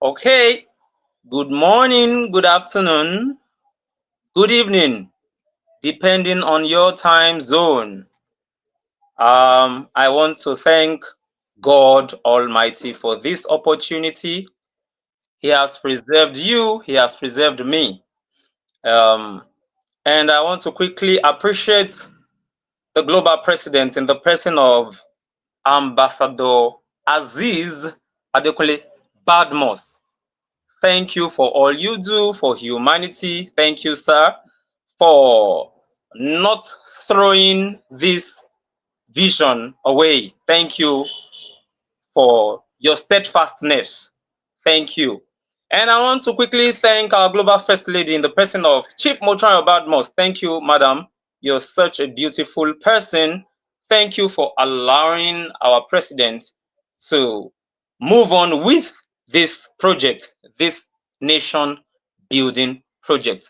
Okay, good morning, good afternoon, good evening, depending on your time zone. I want to thank God Almighty for this opportunity. He has preserved you, He has preserved me. Um, and I want to quickly appreciate the global president in the person of Ambassador Aziz Adekunle Badmos. Thank you for all you do for humanity. Thank you, sir, for not throwing this vision away. Thank you for your steadfastness. Thank you. And I want to quickly thank our global first lady in the person of Chief Motran Badmos. Thank you, madam. You're such a beautiful person. Thank you for allowing our president to move on with this project, this nation building project.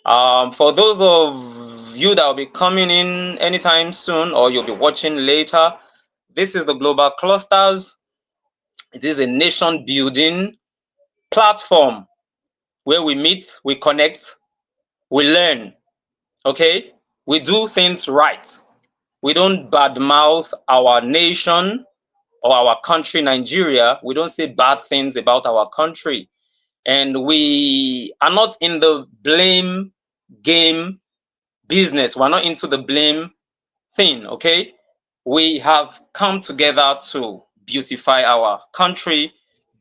For those of you that will be coming in anytime soon or you'll be watching later, this is the Global Clusters. It is a nation building platform where we meet, we connect, we learn. Okay? We do things right. We don't badmouth our nation or our country, Nigeria. We don't say bad things about our country. And we are not in the blame game business. We're not into the blame thing, okay? We have come together to beautify our country,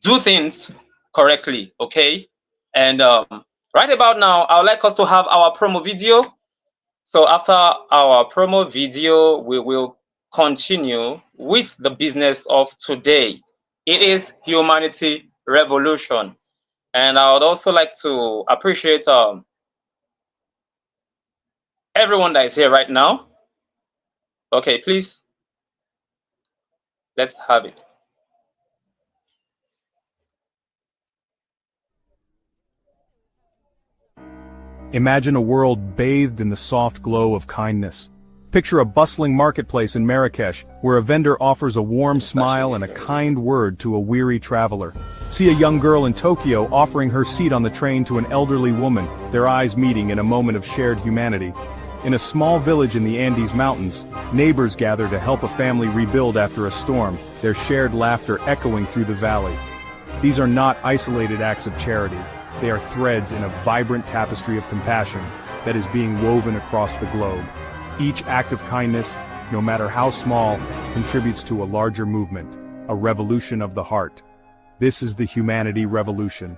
do things correctly, okay? And right about now, I would like us to have our promo video. So after our promo video, we will continue with the business of today. It is Humanity Revolution. And I would also like to appreciate everyone that is here right now. Okay, please, let's have it. Imagine a world bathed in the soft glow of kindness. Picture a bustling marketplace in Marrakesh, where a vendor offers a warm smile and a kind word to a weary traveler. See a young girl in Tokyo offering her seat on the train to an elderly woman, their eyes meeting in a moment of shared humanity. In a small village in the Andes Mountains, neighbors gather to help a family rebuild after a storm, their shared laughter echoing through the valley. These are not isolated acts of charity. They are threads in a vibrant tapestry of compassion that is being woven across the globe. Each act of kindness, no matter how small, contributes to a larger movement, a revolution of the heart. This is the Humanity Revolution.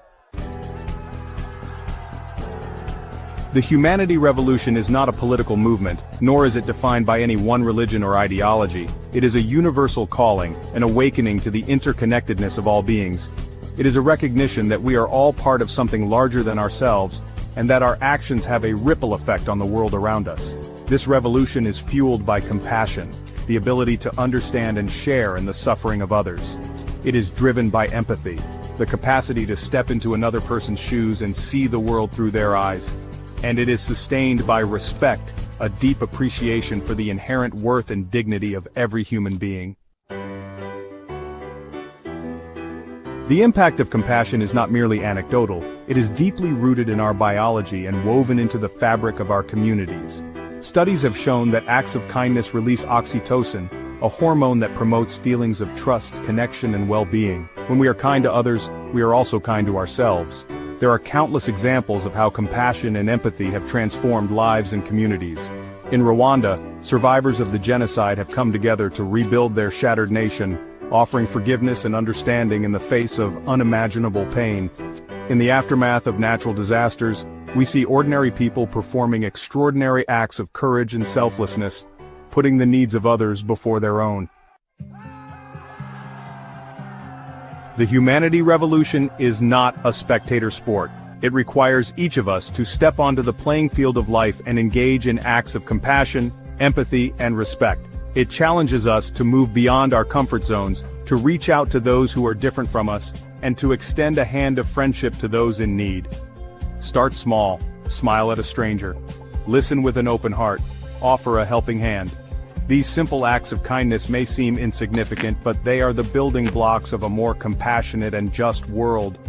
The Humanity Revolution is not a political movement, nor is it defined by any one religion or ideology. It is a universal calling, an awakening to the interconnectedness of all beings. It is a recognition that we are all part of something larger than ourselves, and that our actions have a ripple effect on the world around us. This revolution is fueled by compassion, the ability to understand and share in the suffering of others. It is driven by empathy, the capacity to step into another person's shoes and see the world through their eyes. And it is sustained by respect, a deep appreciation for the inherent worth and dignity of every human being. The impact of compassion is not merely anecdotal, it is deeply rooted in our biology and woven into the fabric of our communities. Studies have shown that acts of kindness release oxytocin, a hormone that promotes feelings of trust, connection, and well-being. When we are kind to others, we are also kind to ourselves. There are countless examples of how compassion and empathy have transformed lives and communities. In Rwanda, survivors of the genocide have come together to rebuild their shattered nation, offering forgiveness and understanding in the face of unimaginable pain. In the aftermath of natural disasters, we see ordinary people performing extraordinary acts of courage and selflessness, putting the needs of others before their own. The Humanity Revolution is not a spectator sport. It requires each of us to step onto the playing field of life and engage in acts of compassion, empathy, and respect. It challenges us to move beyond our comfort zones, to reach out to those who are different from us, and to extend a hand of friendship to those in need. Start small, smile at a stranger, listen with an open heart, offer a helping hand. These simple acts of kindness may seem insignificant, but they are the building blocks of a more compassionate and just world.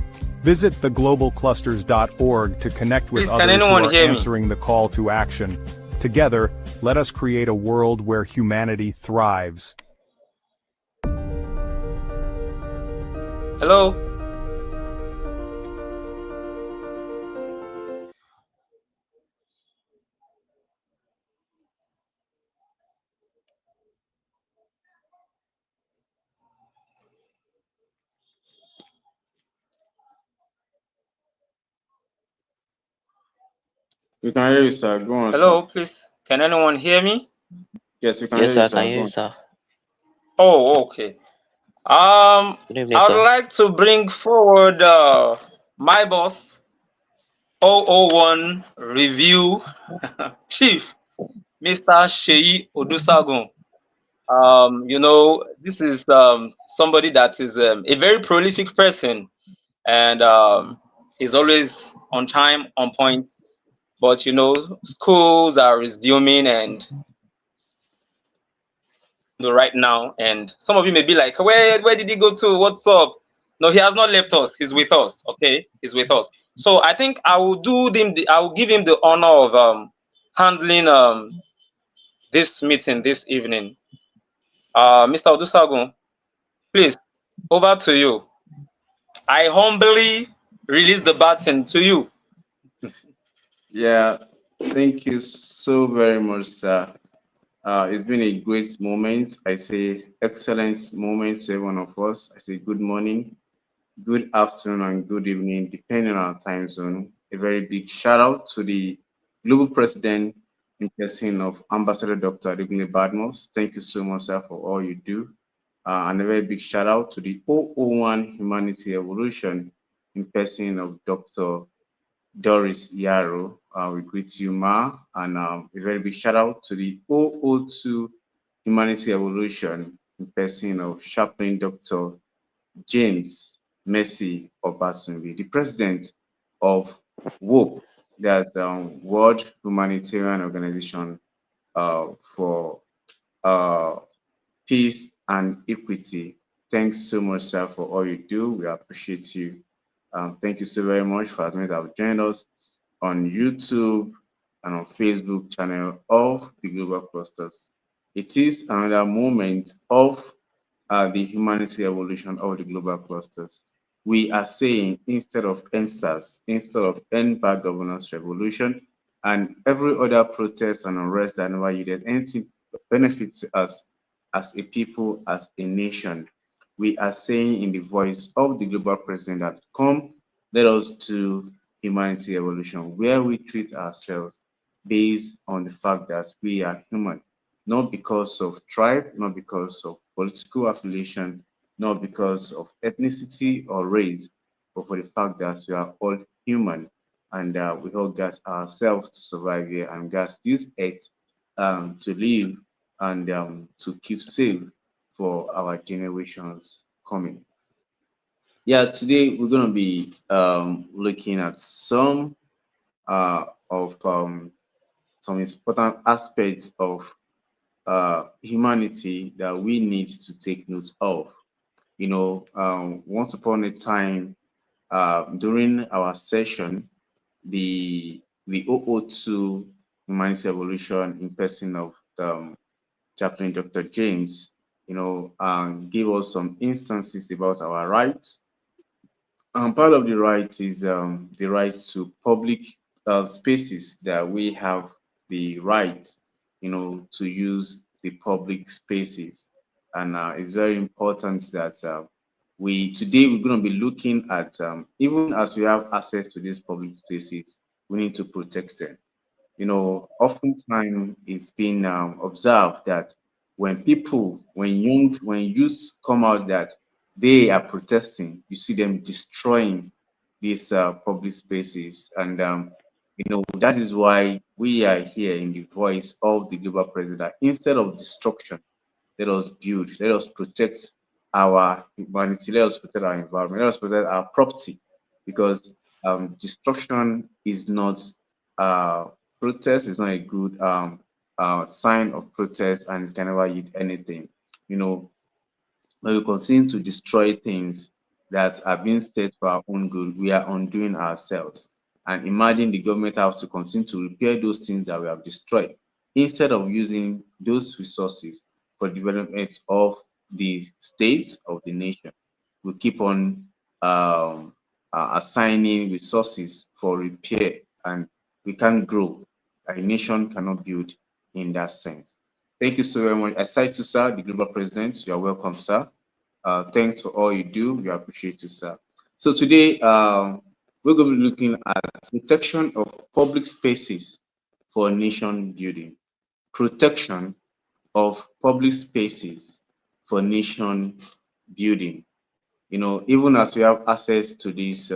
Visit theglobalclusters.org to connect with Please, can others who anyone are hear me? answering the call to action. Together, let us create a world where humanity thrives. Hello? We can hear you, sir. Go on, sir. Hello, please. Can anyone hear me? Yes, we can Yes, hear you, sir. Can sir. you Go hear, on. sir? Oh, okay. Um, Good evening, I would sir. like to bring forward my boss, 001 Review Chief, Mr. Sheyi Odusagun. This is somebody that is a very prolific person, and he's always on time, on point. But schools are resuming and right now, and some of you may be like, where did he go to? What's up? No, he has not left us. He's with us. Okay, he's with us. So I think I will give him the honor of handling this meeting this evening. Mr. Odusagun, please, over to you. I humbly release the baton to you. Yeah, thank you so very much, sir. It's been a great moment. I say excellent moment to every one of us. I say good morning, good afternoon, and good evening, depending on our time zone. A very big shout out to the global president in person of Ambassador Dr. Adegunle Badmos. Thank you so much, sir, for all you do. And a very big shout out to the 001 Humanity Evolution in person of Dr. Doris Yaro. We greet you, Ma, and a very big shout out to the 002 Humanity Evolution in person of Chaplain Dr. James Mercy Obasunbi, the president of WOPE, that's World Humanitarian Organization for uh, Peace and Equity. Thanks so much, sir, for all you do. We appreciate you. Thank you so very much for as many that have joined us on YouTube and on Facebook channel of the Global Clusters. It is another moment of the humanity evolution of the global clusters. We are saying instead of NSAS, instead of end bad governance revolution, and every other protest and unrest that never yielded anything benefits us as a people, as a nation. We are saying in the voice of the global president that come, let us do humanity evolution, where we treat ourselves based on the fact that we are human, not because of tribe, not because of political affiliation, not because of ethnicity or race, but for the fact that we are all human and we all got ourselves to survive here and got this earth to live and to keep safe for our generations coming. Yeah, today we're going to be looking at of some important aspects of humanity that we need to take note of. Once upon a time, during our session, the 002 Humanity Evolution in person of Chaplain Dr. James, gave us some instances about our rights. Part of the right is the right to public spaces that we have the right, to use the public spaces, and it's very important that we today we're going to be looking at even as we have access to these public spaces, we need to protect them. Oftentimes it's been observed that when youth come out that they are protesting, you see them destroying these public spaces. And, that is why we are here in the voice of the global president. Instead of destruction, let us build, let us protect our humanity, let us protect our environment, let us protect our property, because destruction is not uh, protest is not a good sign of protest and it can never yield anything. You know, when we continue to destroy things that are being set for our own good, we are undoing ourselves. And imagine the government have to continue to repair those things that we have destroyed instead of using those resources for development of the states of the nation. We keep on assigning resources for repair, and we can't grow. A nation cannot build in that sense. Thank you so very much. Aside to sir, the global president, you are welcome, sir. Thanks for all you do. We appreciate you, sir. So today, we're going to be looking at protection of public spaces for nation building. Protection of public spaces for nation building. You know, even as we have access to these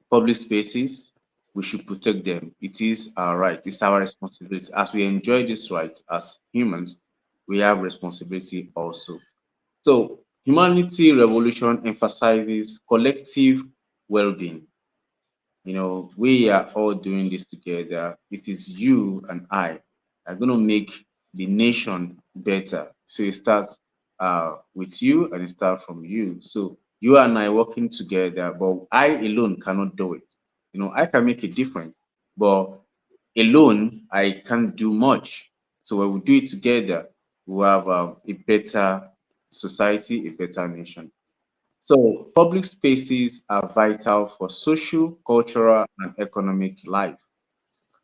public spaces, we should protect them. It is our right. It's our responsibility. As we enjoy this right as humans, we have responsibility also. So, humanity revolution emphasizes collective well-being. You know, we are all doing this together. It is you and I are going to make the nation better. So it starts with you and it starts from you. So you and I working together, but I alone cannot do it. You know, I can make a difference, but alone I can't do much. So when we do it together, we have a better society, a better nation. So public spaces are vital for social, cultural, and economic life.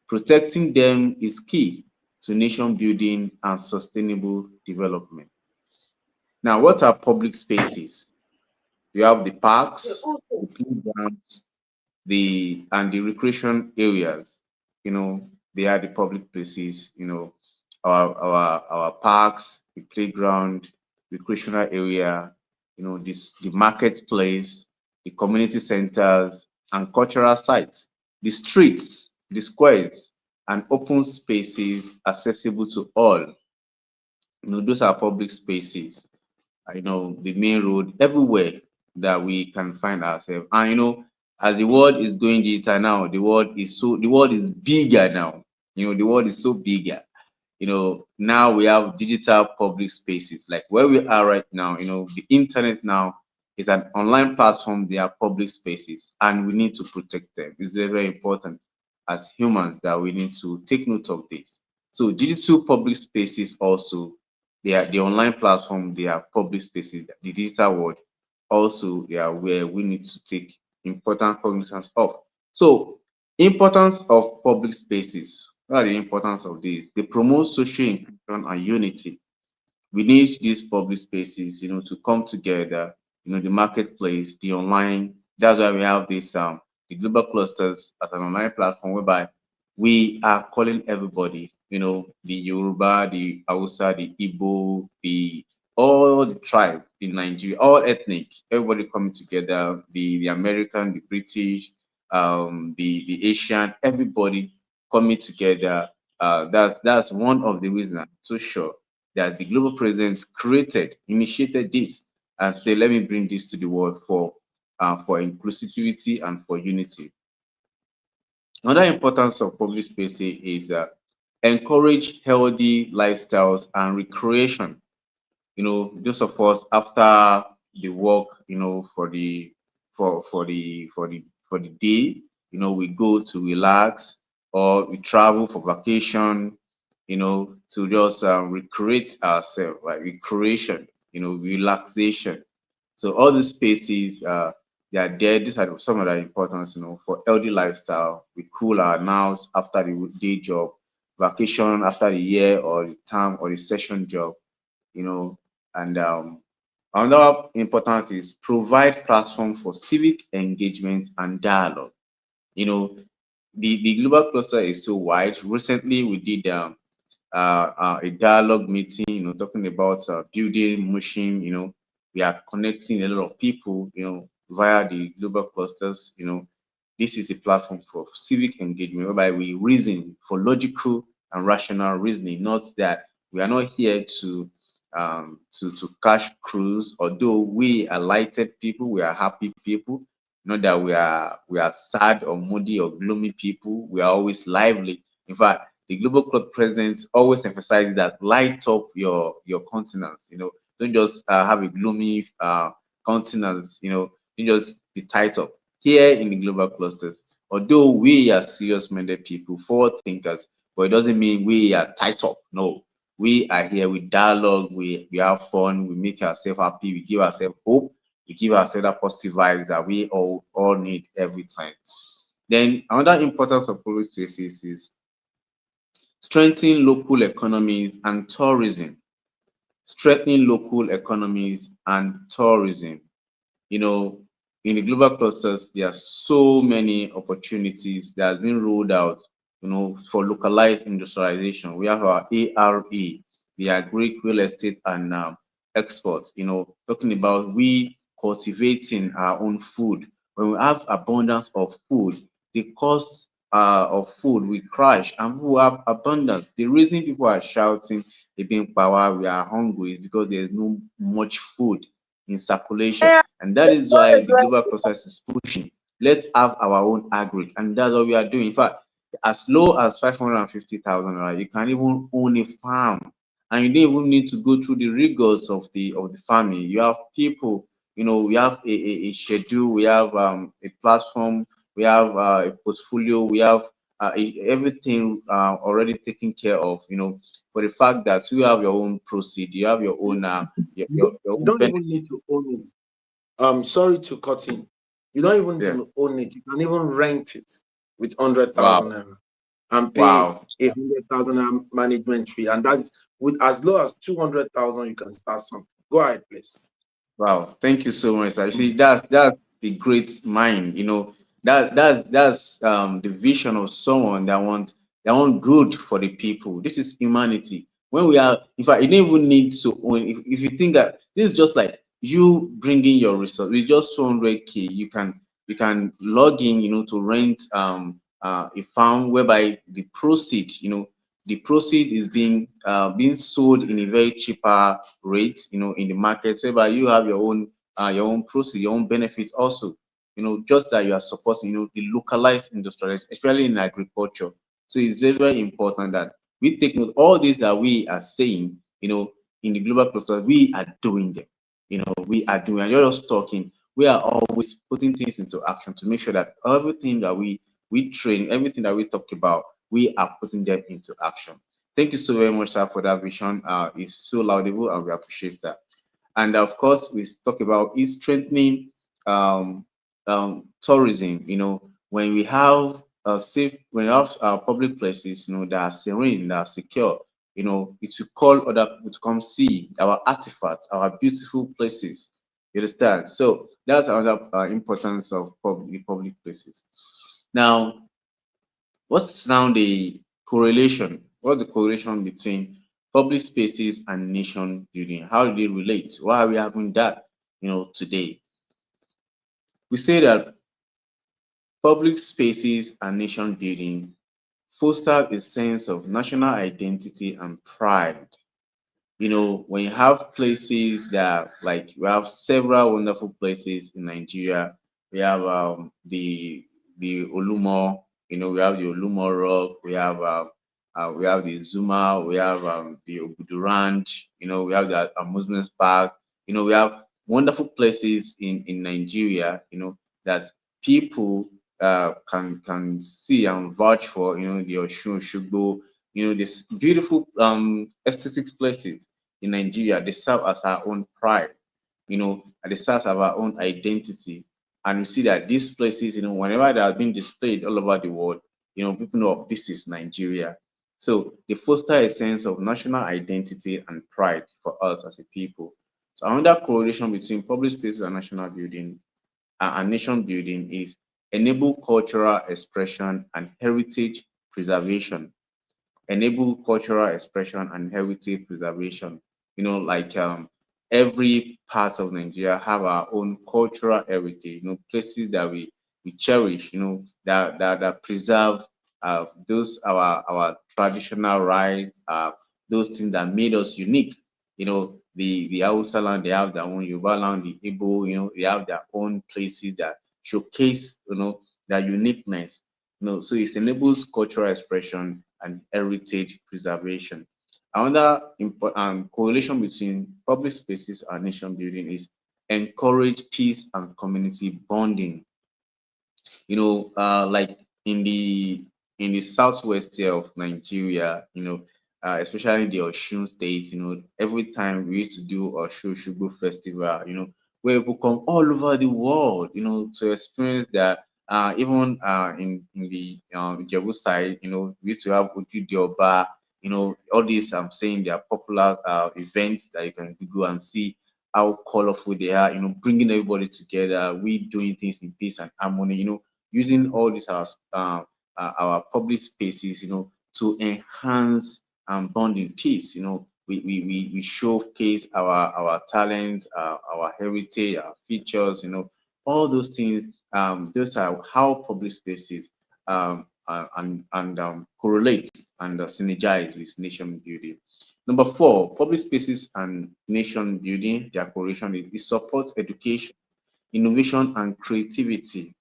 Protecting them is key to nation building and sustainable development. Now, what are public spaces? You have the parks, the playgrounds, the recreation areas. You know, they are the public places. You know, our parks, the playground, recreational area. You know, this the marketplace, the community centers, and cultural sites, the streets, the squares, and open spaces accessible to all. You know, those are public spaces. You know, the main road, everywhere that we can find ourselves. And you know, as the world is going digital now, the world is bigger now. You know, the world is so bigger. You know, now we have digital public spaces like where we are right now. You know, the internet now is an online platform. They are public spaces, and we need to protect them. It's very, very important as humans that we need to take note of this. So digital public spaces also, they are the online platform, they are public spaces. The digital world also, they are where we need to take important cognizance of. So importance of public spaces. What are the importance of this? They promote social inclusion and unity. We need these public spaces, you know, to come together, you know, the marketplace, the online. That's why we have this the global clusters as an online platform whereby we are calling everybody, you know, the Yoruba, the Hausa, the Igbo, the all the tribe, the Nigeria, all ethnic, everybody coming together, the American, the British, the Asian, everybody coming together. That's one of the reasons I'm so sure that the global presidents created, initiated this, and say, let me bring this to the world for inclusivity and for unity. Another importance of public spaces is encourage healthy lifestyles and recreation. You know, those of us after the work, you know, for the day, you know, we go to relax or we travel for vacation, you know, to just recreate ourselves, like recreation, you know, relaxation. So all these spaces, they are there. These are some of the importance, you know, for healthy lifestyle. We cool our nerves after the day job, vacation after the year or the term or the session job, you know, and another importance is provide platform for civic engagement and dialogue. You know, the global cluster is so wide. Recently, we did a dialogue meeting, you know, talking about building, motion, you know, we are connecting a lot of people, you know, via the global clusters, you know, this is a platform for civic engagement whereby we reason for logical and rational reasoning, not that we are not here to cash cruise, although we are lighted people, we are happy people, not that we are sad or moody or gloomy people, we are always lively. In fact, the global cloth presence always emphasizes that light up your countenance. Don't just have a gloomy countenance. Don't just be tight up. Here in the global clusters, although we are serious-minded people, forward thinkers, but it doesn't mean we are tight up. No, we are here with dialogue. We have fun. We make ourselves happy. We give ourselves hope. We give ourselves that positive vibes that we all need every time. Then another importance of public spaces is strengthening local economies and tourism. Strengthening local economies and tourism. you know, in the global clusters, there are so many opportunities that has been rolled out, for localized industrialization. We have our ARE, the Agri Real Estate and Export, talking about we cultivating our own food. When we have abundance of food, the costs of food will crash and people have abundance. The reason people are shouting, they being power, we are hungry is because there's no much food in circulation. And that is why the global process is pushing. Let's have our own agri. And that's what we are doing. In fact, as low as 550,000, right, you can even own a farm. And you don't even need to go through the rigors of the farming. You have people, we have a schedule, we have a platform, we have a portfolio, we have everything already taken care of, for the fact that you have your own proceed, you have your own your You own don't benefit. even need to own it. Sorry to cut in. You don't even need Yeah. to own it. You can even rent it with 100,000 Wow. naira and pay Wow. 100,000 naira management fee, and that's with as low as 200,000. You can start something. Go ahead, please. Wow, thank you so much, sir. You see, Mm. that's the great mind. That's the vision of someone that want good for the people. This is humanity. When we are, in fact, you don't even need to own. If you think that this is just like you bringing your resource with just 200K, you can log in, to rent a farm whereby the proceed is being sold in a very cheaper rate, in the market, whereby you have your own proceed, your own benefit also. Just that you are supporting, the localized industrialized, especially in agriculture. So it's very, very important that we take note all this that we are saying, in the global process, we are doing them. We are doing, and you're just talking. We are always putting things into action to make sure that everything that we train, everything that we talk about, we are putting them into action. Thank you so very much, sir, for that vision. It's so laudable, and we appreciate that. And of course, we talk about is strengthening um, tourism. When we have when we have public places, that are serene, that are secure, it will call other people to come see our artifacts, our beautiful places. You understand? So that's another importance of public places. Now, what's now the correlation? What's the correlation between public spaces and nation building? How do they relate? Why are we having that, today? We say that public spaces and nation building foster a sense of national identity and pride. When you have places that, like, we have several wonderful places in Nigeria. We have the Olumo, we have the Olumo Rock, we have the Zuma, we have the Obudu Ranch, we have the amusement park. We have wonderful places in Nigeria, that people can see and vouch for. The Oshun Shugbo, this beautiful aesthetic places in Nigeria. They serve as our own pride, and they serve as our own identity. And we see that these places, whenever they are being displayed all over the world, people know, "Oh, this is Nigeria." So they foster a sense of national identity and pride for us as a people. So another correlation between public spaces and national building and nation building is enable cultural expression and heritage preservation. Enable cultural expression and heritage preservation. Like every part of Nigeria have our own cultural heritage, places that we cherish, that preserve those our traditional rights, those things that made us unique. The Hausa land, they have their own. Yoruba land, the Igbo, they have their own places that showcase, their uniqueness. So it enables cultural expression and heritage preservation. Another important correlation between public spaces and nation building is encourage peace and community bonding. Like in the southwest here of Nigeria, especially the Osun state, every time we used to do Osun Shugbo festival, where people come all over the world, to experience that. Even in the Ijebu side, we used to have Ojude Oba, all these I'm saying they are popular events that you can go and see how colorful they are, bringing everybody together, we doing things in peace and harmony, using all these our public spaces, to enhance and bond in peace. We showcase our talents, our heritage, our features, all those things. Those are how public spaces correlates and synergize with nation building. Number four, public spaces and nation building, their correlation is it supports education, innovation, and creativity.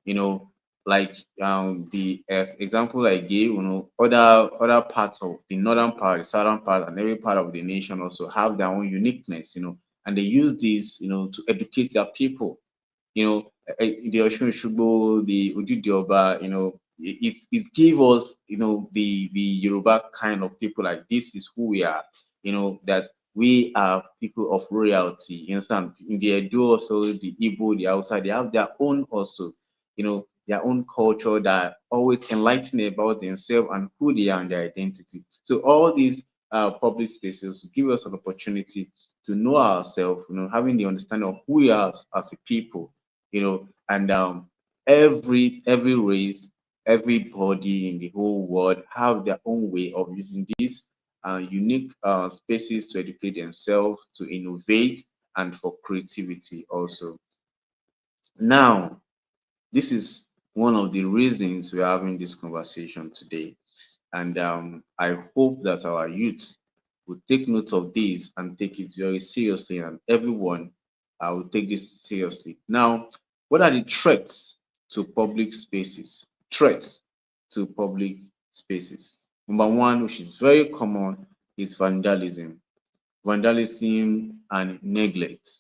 you know, like the example I gave, other parts of the northern part, the southern part, and every part of the nation also have their own uniqueness, and they use this, to educate their people. The Osun Osogbo, the Ojude Oba, it gave us, the Yoruba kind of people, like this is who we are, that we are people of royalty. You understand? In the Edo also, the Igbo, the Hausa, they have their own also, their own culture that always enlighten about themselves and who they are and their identity. So all these public spaces give us an opportunity to know ourselves, having the understanding of who we are as a people, and every race, everybody in the whole world have their own way of using these unique spaces to educate themselves, to innovate, and for creativity also. Now, this is one of the reasons we're having this conversation today. And I hope that our youth will take note of this and take it very seriously, and everyone will take this seriously. Now, what are the threats to public spaces? Threats to public spaces. Number one, which is very common, is vandalism. Vandalism and neglect.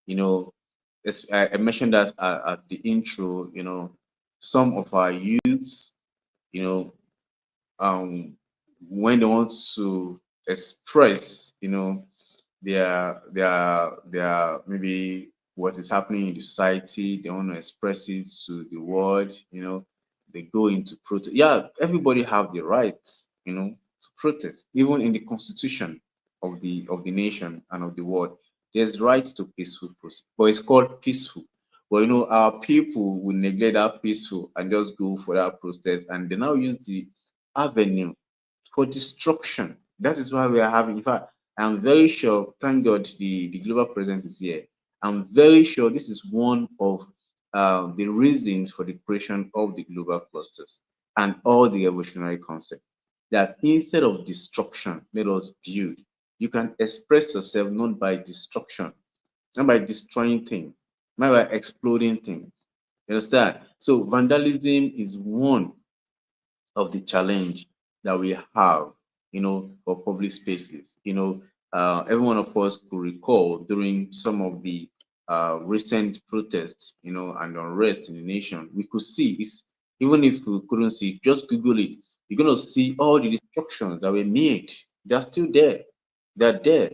You know, I mentioned that at the intro. Some of our youths, you know, um, when they want to express, their maybe what is happening in the society, they want to express it to the world, they go into protest. Yeah, everybody have the rights, to protest, even in the constitution of the nation and of the world. There's rights to peaceful protest, but it's called peaceful. But our people will neglect that peaceful and just go for that protest, and they now use the avenue for destruction. That is why we are having, in fact, I'm very sure, thank God the global presence is here. I'm very sure this is one of the reasons for the creation of the global clusters and all the evolutionary concepts. That instead of destruction, let us build. You can express yourself not by destruction, not by destroying things, not by exploding things. You understand? So vandalism is one of the challenge that we have, for public spaces. Every one of us could recall during some of the recent protests, and unrest in the nation, we could see it's, even if we couldn't see, just Google it. You're gonna see all the destructions that were made. They're still there. They're there.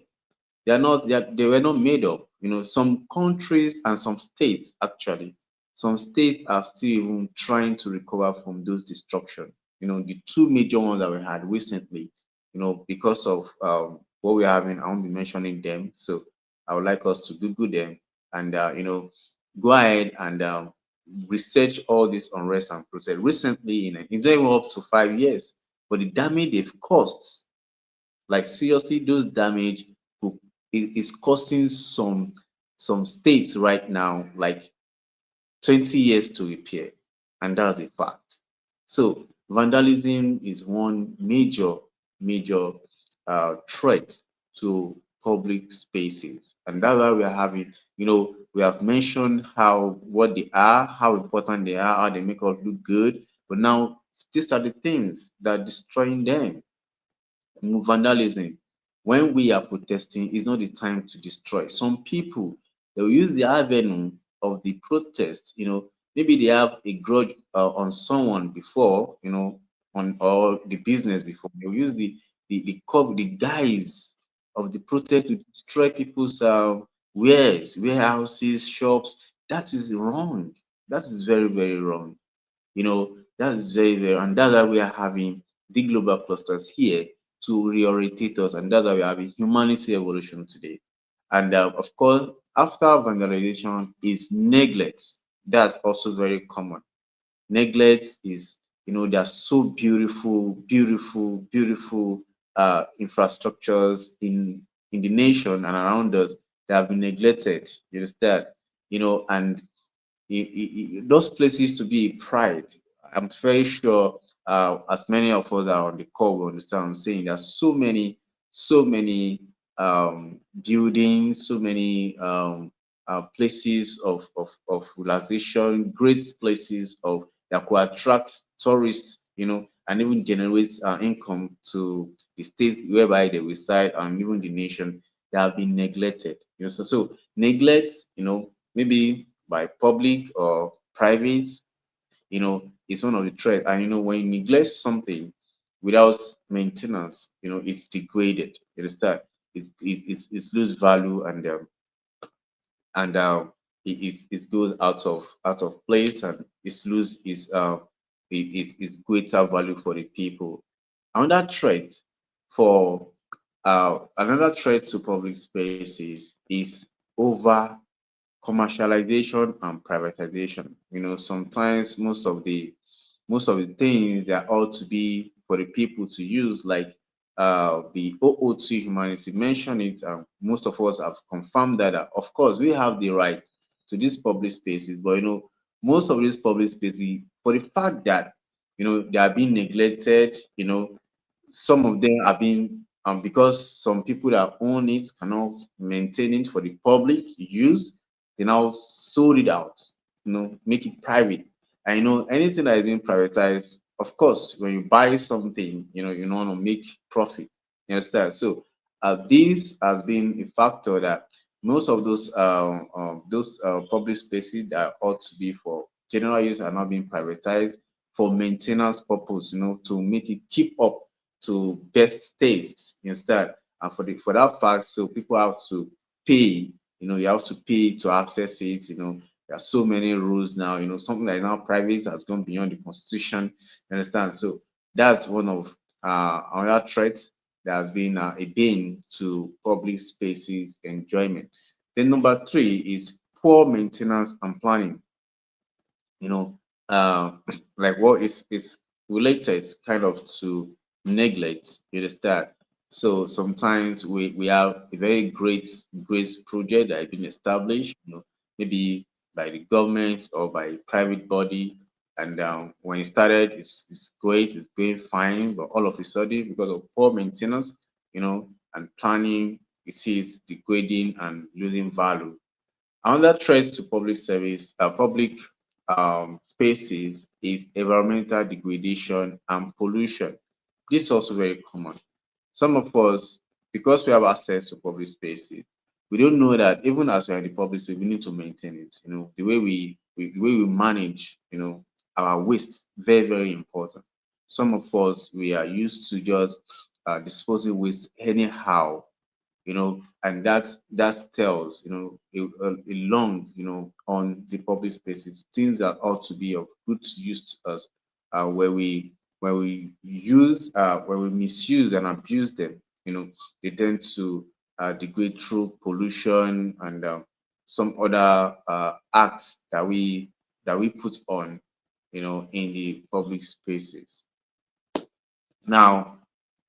They were not made up. Some countries and some states, actually, some states are still even trying to recover from those destruction. The two major ones that we had recently, because of what we're having, I won't be mentioning them. So I would like us to Google them and go ahead and research all this unrest and protest. Recently, it's not even up to 5 years, but the damage they've caused, like seriously, those damage is costing some states right now like 20 years to repair, and that's a fact. So vandalism is one major threat to public spaces, and that's why we are having, we have mentioned how what they are, how important they are, how they make us look good, but now These are the things that are destroying them. Vandalism. When we are protesting, is not the time to destroy. Some people, they will use the avenue of the protest. Maybe they have a grudge on someone before, on or the business before. They will use the guise of the protest to destroy people's wares, warehouses, shops. That is wrong. That is very, very wrong. That is very, very, and that's why we are having the global clusters here to reorientate us, and that's why we're having humanity evolution today. And of course, after vandalization is neglect. That's also very common. Neglect is, there are so beautiful, beautiful, beautiful infrastructures in the nation and around us that have been neglected. You understand? And those places to be pride. I'm very sure as many of us are on the call will understand what I'm saying. There's so many buildings, so many places of relaxation, great places of that could attract tourists, and even generate income to the state whereby they reside and even the nation that have been neglected. So neglect, maybe by public or private, is one of the threats. And when you neglect something without maintenance, it's degraded. You understand? It's lose value, and it goes out of place, and it's lose its greater value for the people. Another threat another threat to public spaces is over commercialization and privatization. Sometimes most of the things that ought to be for the people to use, like the OOT humanity mentioned it, most of us have confirmed that, of course, we have the right to these public spaces, but most of these public spaces, for the fact that they are being neglected, some of them are being because some people that own it cannot maintain it for the public use, they now sold it out, make it private. And anything that is being privatized, of course, when you buy something, you don't want to make profit. You understand? So this has been a factor that most of those public spaces that ought to be for general use are not being privatized for maintenance purpose, to make it keep up to best taste instead. And for that fact, so people have to pay. You have to pay to access it. There are so many rules now. Something like now private has gone beyond the constitution. You understand? So that's one of another threats that has been a bane to public spaces enjoyment. Then number three is poor maintenance and planning. you know, uh, like what is related kind of to neglect. You understand? So sometimes we have a very great project that has been established, maybe by the government or by private body. And when it started, it's great, it's going fine, but all of a sudden, because of poor maintenance, and planning, you see it's degrading and losing value. Another threat to public spaces is environmental degradation and pollution. This is also very common. Some of us, because we have access to public spaces, we don't know that even as we're in the public space, we need to maintain it. The way we manage, our waste, very, very important. Some of us, we are used to just disposing waste anyhow, and that tells, a long, on the public spaces, things that ought to be of good use to us, where we misuse and abuse them, they tend to degrade through pollution and some other acts that we put on, in the public spaces. Now,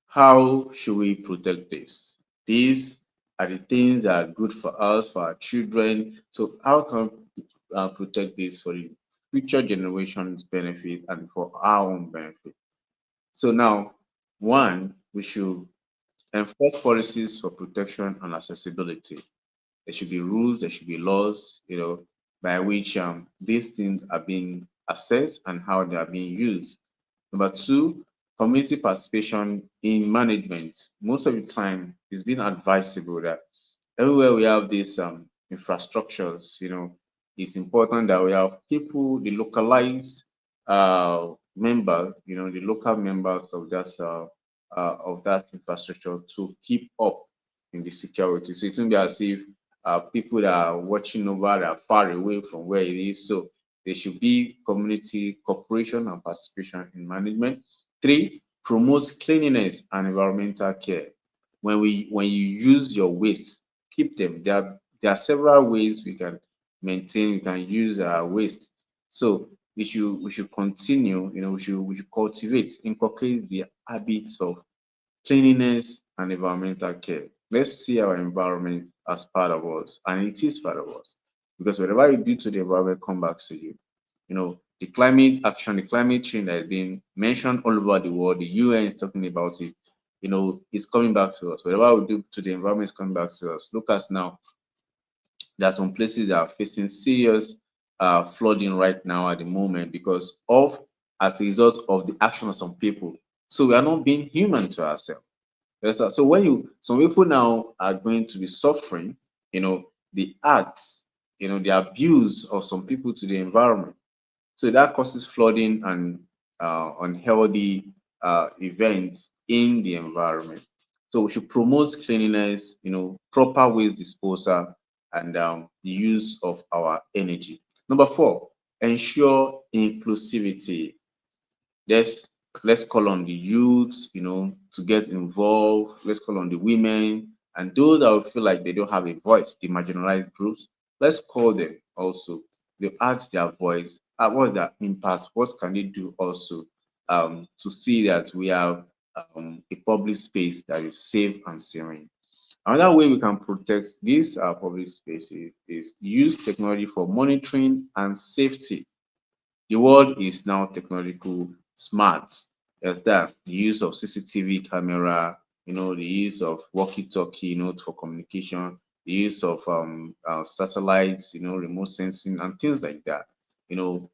how should we protect this? These are the things that are good for us, for our children. So, how can we protect this for the future generations' benefit and for our own benefit? So, now, one, we should enforce policies for protection and accessibility. There should be rules, there should be laws, by which these things are being assessed and how they are being used. Number two, community participation in management. Most of the time, it's been advisable that everywhere we have these infrastructures, it's important that we have people, the localized members, the local members of that infrastructure to keep up in the security. So it won't be as if people that are watching over that are far away from where it is. So there should be community cooperation and participation in management. Three, promotes cleanliness and environmental care. When you use your waste, keep them. There are several ways we can maintain, we can use our waste. So we should continue, we should cultivate, inculcate the habits of cleanliness and environmental care. Let's see our environment as part of us, and it is part of us. Because whatever you do to the environment come back to you. The climate action, the climate change that is being mentioned all over the world, the UN is talking about it, it's coming back to us. Whatever we do to the environment is coming back to us. Look at now, there are some places that are facing serious flooding right now at the moment because of as a result of the action of some people. So we are not being human to ourselves. Yes, sir. So some people now are going to be suffering, the acts, the abuse of some people to the environment. So that causes flooding and unhealthy events in the environment. So we should promote cleanliness, proper waste disposal, and the use of our energy. Number four, ensure inclusivity. Let's let's call on the youths, to get involved. Let's call on the women and those that will feel like they don't have a voice, the marginalized groups. Let's call them also. They add their voice. What's their impact? What can they do also to see that we have a public space that is safe and serene? Another way we can protect these public spaces is use technology for monitoring and safety. The world is now technological smart. There's that the use of CCTV camera, the use of walkie-talkie, for communication, the use of satellites, remote sensing and things like that. You know,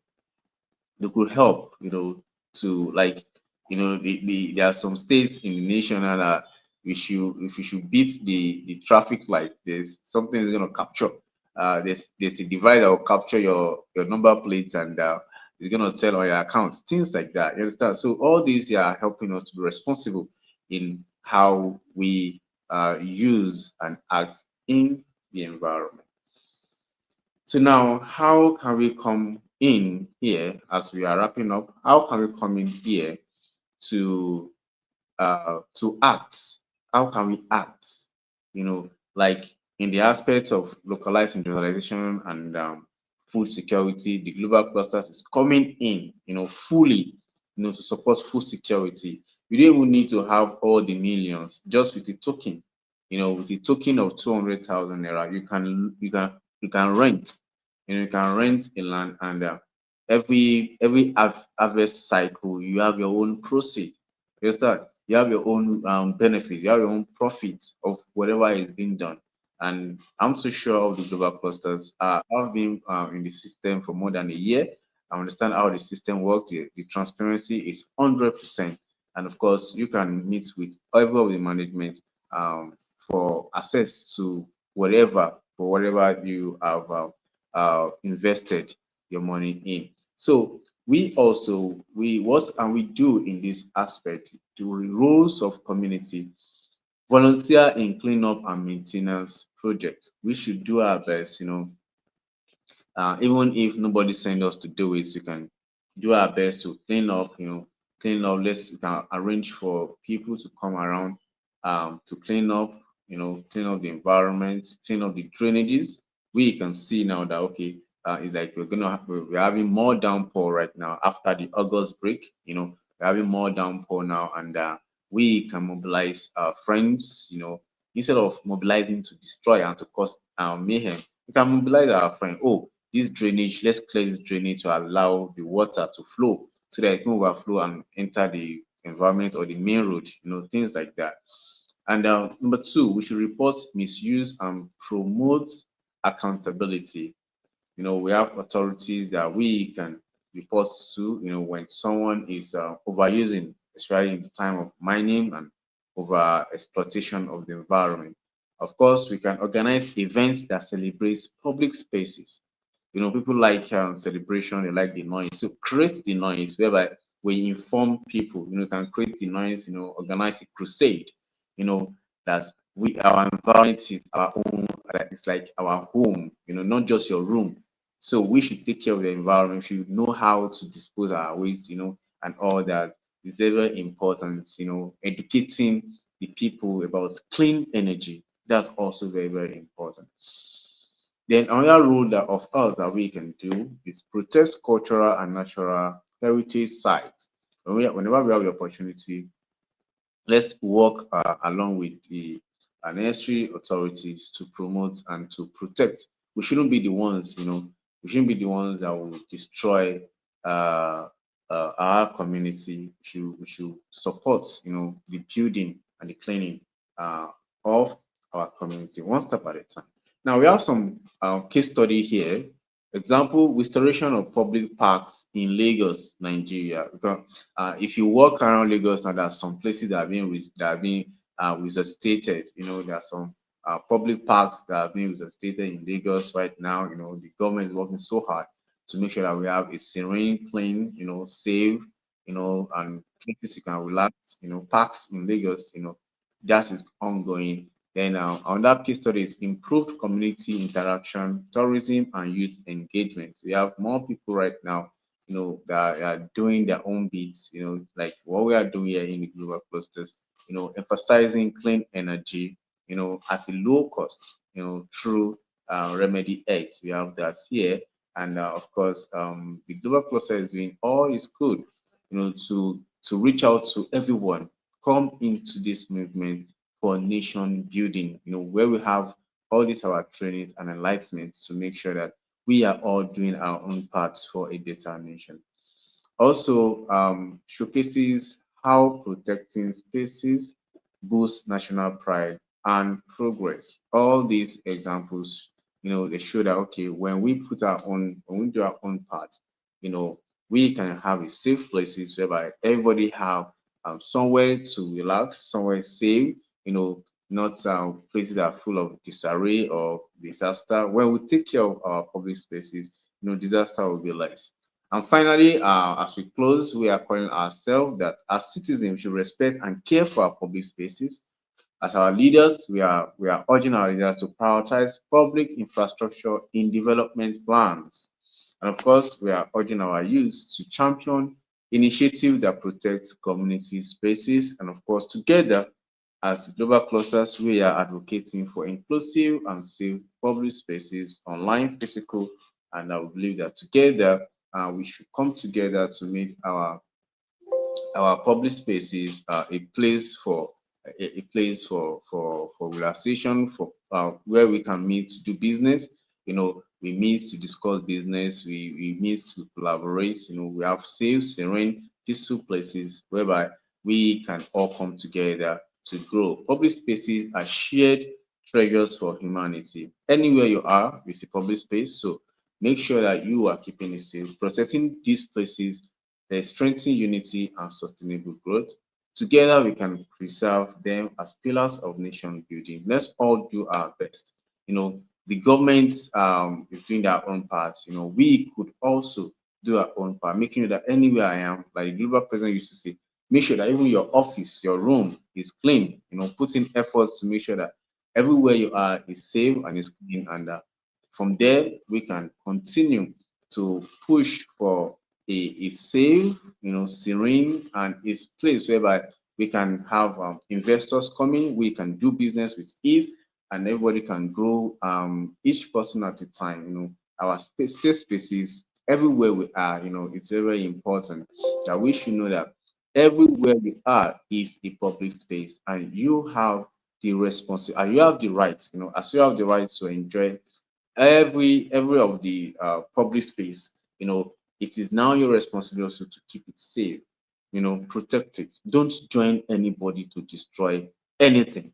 they could help, to like, there are some states in the nation that if you should beat the traffic lights, there's something that's gonna capture. There's a device that will capture your number plates and it's gonna tell on your accounts, things like that. You understand? So all these are helping us to be responsible in how we use and act in the environment. So now, how can we come in here as we are wrapping up? How can we come in here to act? How can we act? Like in the aspects of localized industrialization and food security, the global clusters is coming in, fully, to support food security. You don't even need to have all the millions. Just with a token, with a token of 200,000 naira, you can rent, you can rent a land, and every harvest cycle, you have your own proceed. You understand? You have your own benefit, you have your own profit of whatever is being done. And I'm so sure of the global clusters. I've been in the system for more than a year. I understand how the system works. The transparency is 100%. And of course, you can meet with every of the management for access to whatever you have invested your money in. So we what can we do in this aspect? The roles of community, volunteer in cleanup and maintenance projects. We should do our best, even if nobody send us to do it, we can do our best to clean up, clean up. We can arrange for people to come around to clean up, clean up the environment, clean up the drainages. We can see now that okay, it's like we're having more downpour right now after the August break. We're having more downpour now, and we can mobilize our friends. Instead of mobilizing to destroy and to cause mayhem, we can mobilize our friend. Oh, this drainage, let's clear this drainage to allow the water to flow so that it can overflow and enter the environment or the main road, things like that. And number two, we should report misuse and promote accountability. We have authorities that we can reports to, when someone is overusing, especially in the time of mining and over exploitation of the environment. Of course, we can organize events that celebrate public spaces. People like celebration, they like the noise. So create the noise whereby we inform people, can create the noise, organize a crusade, that our environment is our own, that it's like our home, not just your room. So we should take care of the environment. We should know how to dispose our waste, and all that. It's very important, educating the people about clean energy. That's also very, very important. Then another role that of us that we can do is protect cultural and natural heritage sites. Whenever we have the opportunity, let's work along with the necessary authorities to promote and to protect. We shouldn't be the ones, we shouldn't be the ones that will destroy uh, our community. We should support, the building and the cleaning uh, of our community one step at a time. Now we have some case study here. Example: restoration of public parks in Lagos, Nigeria. Because if you walk around Lagos now, there are some places that are being resuscitated. There are some public parks that are being resuscitated in Lagos right now. The government is working so hard to make sure that we have a serene, clean, safe, and places you can relax. Parks in Lagos. That is ongoing. Then another case study is improved community interaction, tourism, and youth engagement. We have more people right now, that are doing their own bits, like what we are doing here in the global clusters, emphasizing clean energy, at a low cost, through Remedy X. We have that here. And of course, the global cluster is doing all is good, to reach out to everyone, come into this movement for nation building, where we have all these our trainings and enlightenment to make sure that we are all doing our own parts for a better nation. Also, showcases how protecting spaces boosts national pride and progress. All these examples, they show that okay, when we do our own part, you know, we can have a safe places whereby everybody have somewhere to relax, somewhere safe, not places that are full of disarray or disaster. When we take care of our public spaces, disaster will be less. And finally, as we close, we are calling ourselves that as citizens, we should respect and care for our public spaces. As our leaders, we are urging our leaders to prioritize public infrastructure in development plans. And of course, we are urging our youth to champion initiatives that protect community spaces. And of course, together as global clusters, we are advocating for inclusive and safe public spaces, online, physical, and I believe that together we should come together to make our public spaces a place for a place for relaxation, for where we can meet to do business. We meet to discuss business. We meet to collaborate. We have safe, serene, peaceful places whereby we can all come together to grow. Public spaces are shared treasures for humanity. Anywhere you are, it's a public space. So make sure that you are keeping it safe. Protecting these places, they strengthen unity and sustainable growth. Together, we can preserve them as pillars of nation building. Let's all do our best. The government is doing their own part. We could also do our own part, making sure that anywhere I am, like the global president used to say, make sure that even your office, your room is clean. Put in efforts to make sure that everywhere you are is safe and is clean. And from there, we can continue to push for a safe, serene, and a place whereby we can have investors coming, we can do business with ease, and everybody can grow, each person at a time. Our safe spaces everywhere we are, it's very, very important that we should know that everywhere we are is a public space, and you have the responsibility, and you have the right, as you have the right to enjoy every of the public space. It is now your responsibility to keep it safe, protect it. Don't join anybody to destroy anything.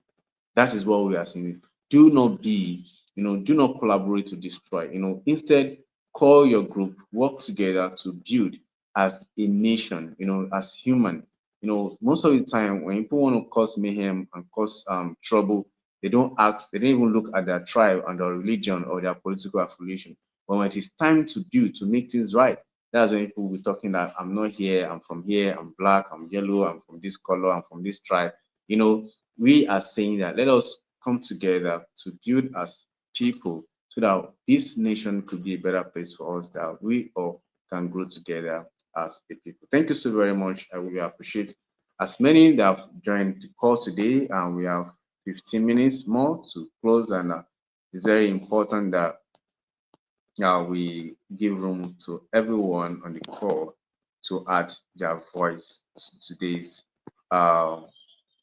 That is what we are saying. Do not be, do not collaborate to destroy. Instead, call your group, work together to build as a nation, as human. Most of the time when people want to cause mayhem and cause trouble, they don't ask, they don't even look at their tribe and their religion or their political affiliation. But when it is time to build, to make things right, that's when people will be talking that I'm not here, I'm from here, I'm black, I'm yellow, I'm from this color, I'm from this tribe. We are saying that let us come together to build as people so that this nation could be a better place for us, that we all can grow together as a people. Thank you so very much. I really appreciate as many that have joined the call today, and we have 15 minutes more to close, and it's very important that we give room to everyone on the call to add their voice to today's uh,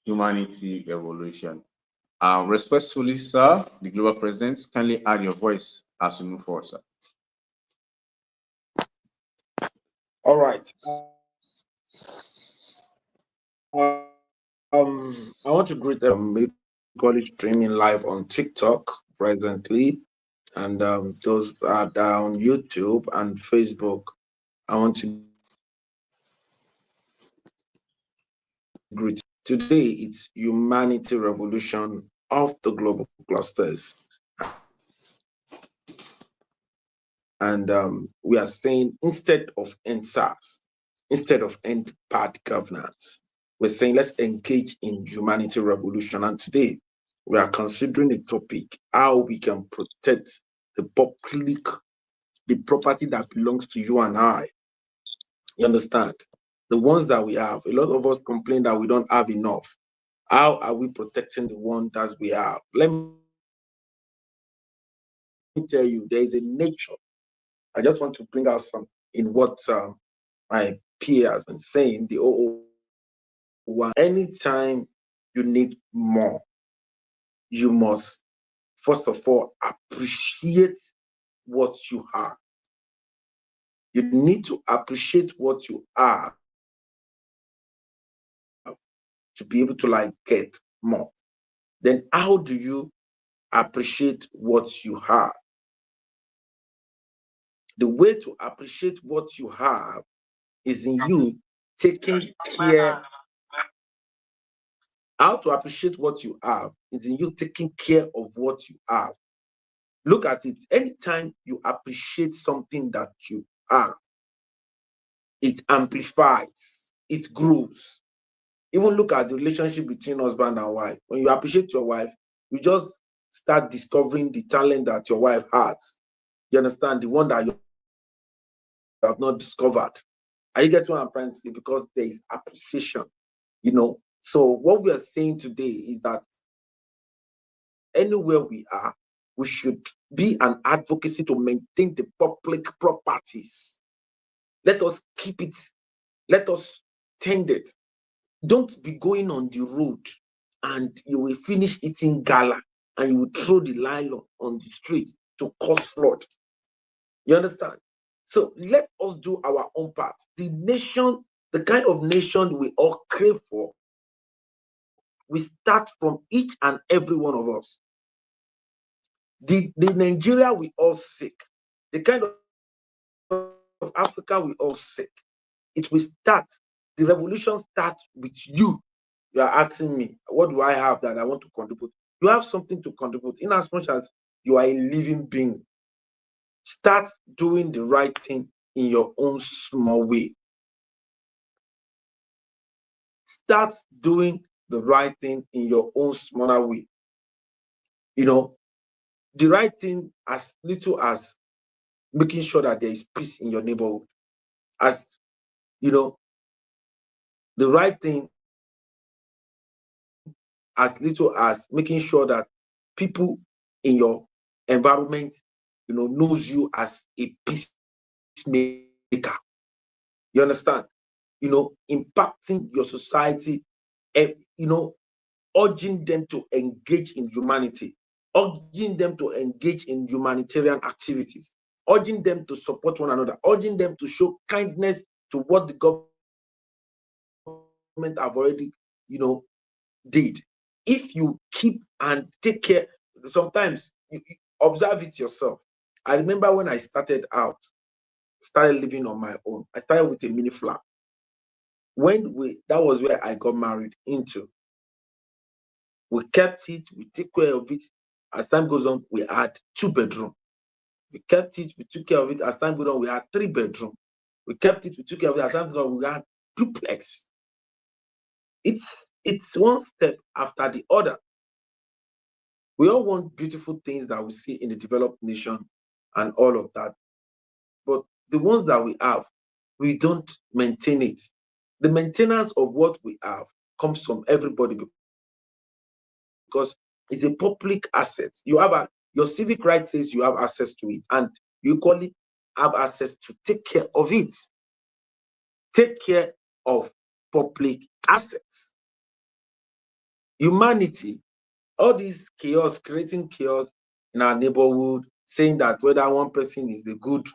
humanity revolution. Respectfully, sir, the global president, kindly add your voice as we move forward, sir. All right. I want to greet everyone streaming live on TikTok presently, and those that are on YouTube and Facebook. I want to greet. Today, it's Humanity Revolution of the Global Clusters. And we are saying instead of end SARS, instead of end bad governance, we're saying let's engage in humanity revolution. And today we are considering a topic, how we can protect the public, the property that belongs to you and I. You understand? The ones that we have. A lot of us complain that we don't have enough. How are we protecting the one that we have? Let me tell you, there is a nature. I just want to bring out some in what my peer has been saying, the O01. Anytime you need more, you must first of all appreciate what you have. You need to appreciate what you have to be able to get more. Then how do you appreciate what you have? The way to appreciate what you have is in you taking care. How to appreciate what you have is in you taking care of what you have. Look at it. Anytime you appreciate something that you have, it amplifies, it grows. Even look at the relationship between husband and wife. When you appreciate your wife, you just start discovering the talent that your wife has. You understand? The one that you have not discovered. Are you getting what I'm trying to say? Because there is appreciation, you know. So what we are saying today is that anywhere we are, we should be an advocacy to maintain the public properties. Let us keep it. Let us tend it. Don't be going on the road and you will finish eating gala and you will throw the nylon on the street to cause flood. You understand? So let us do our own part. The nation, the kind of nation we all crave for, we start from each and every one of us. The Nigeria we all seek, the kind of Africa we all seek, it will start. The revolution starts with you. You are asking me, what do I have that I want to contribute? You have something to contribute in as much as you are a living being. Start doing the right thing in your own small way. Start doing the right thing in your own smaller way. You know, the right thing as little as making sure that there is peace in your neighborhood. As you know, the right thing as little as making sure that people in your environment, knows you as a peacemaker. You understand? Impacting your society, and urging them to engage in humanity, urging them to engage in humanitarian activities, urging them to support one another, urging them to show kindness to what the government have already, did. If you keep and take care, sometimes you observe it yourself. I remember when I started living on my own. I started with a mini flat. That was where I got married into. We kept it, we took care of it. As time goes on, we had 2 bedroom. We kept it, we took care of it. As time goes on, we had 3 bedroom. We kept it, we took care of it. As time goes on, we had duplex. It's it's one step after the other. We all want beautiful things that we see in the developed nation and all of that. But the ones that we have, we don't maintain it. The maintenance of what we have comes from everybody because it's a public asset. Your civic right says you have access to it, and you equally have access to take care of it. Take care of public assets. Humanity, all this chaos, creating chaos in our neighborhood, saying that whether one person is a good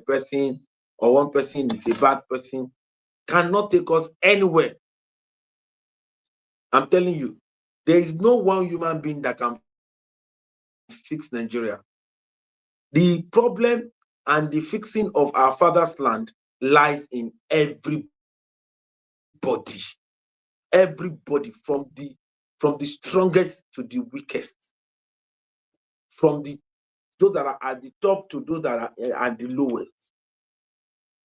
person, or one person is a bad person, cannot take us anywhere. I'm telling you, there is no one human being that can fix Nigeria. The problem and the fixing of our father's land lies in everybody, from the strongest to the weakest, from the those that are at the top to those that are at the lowest.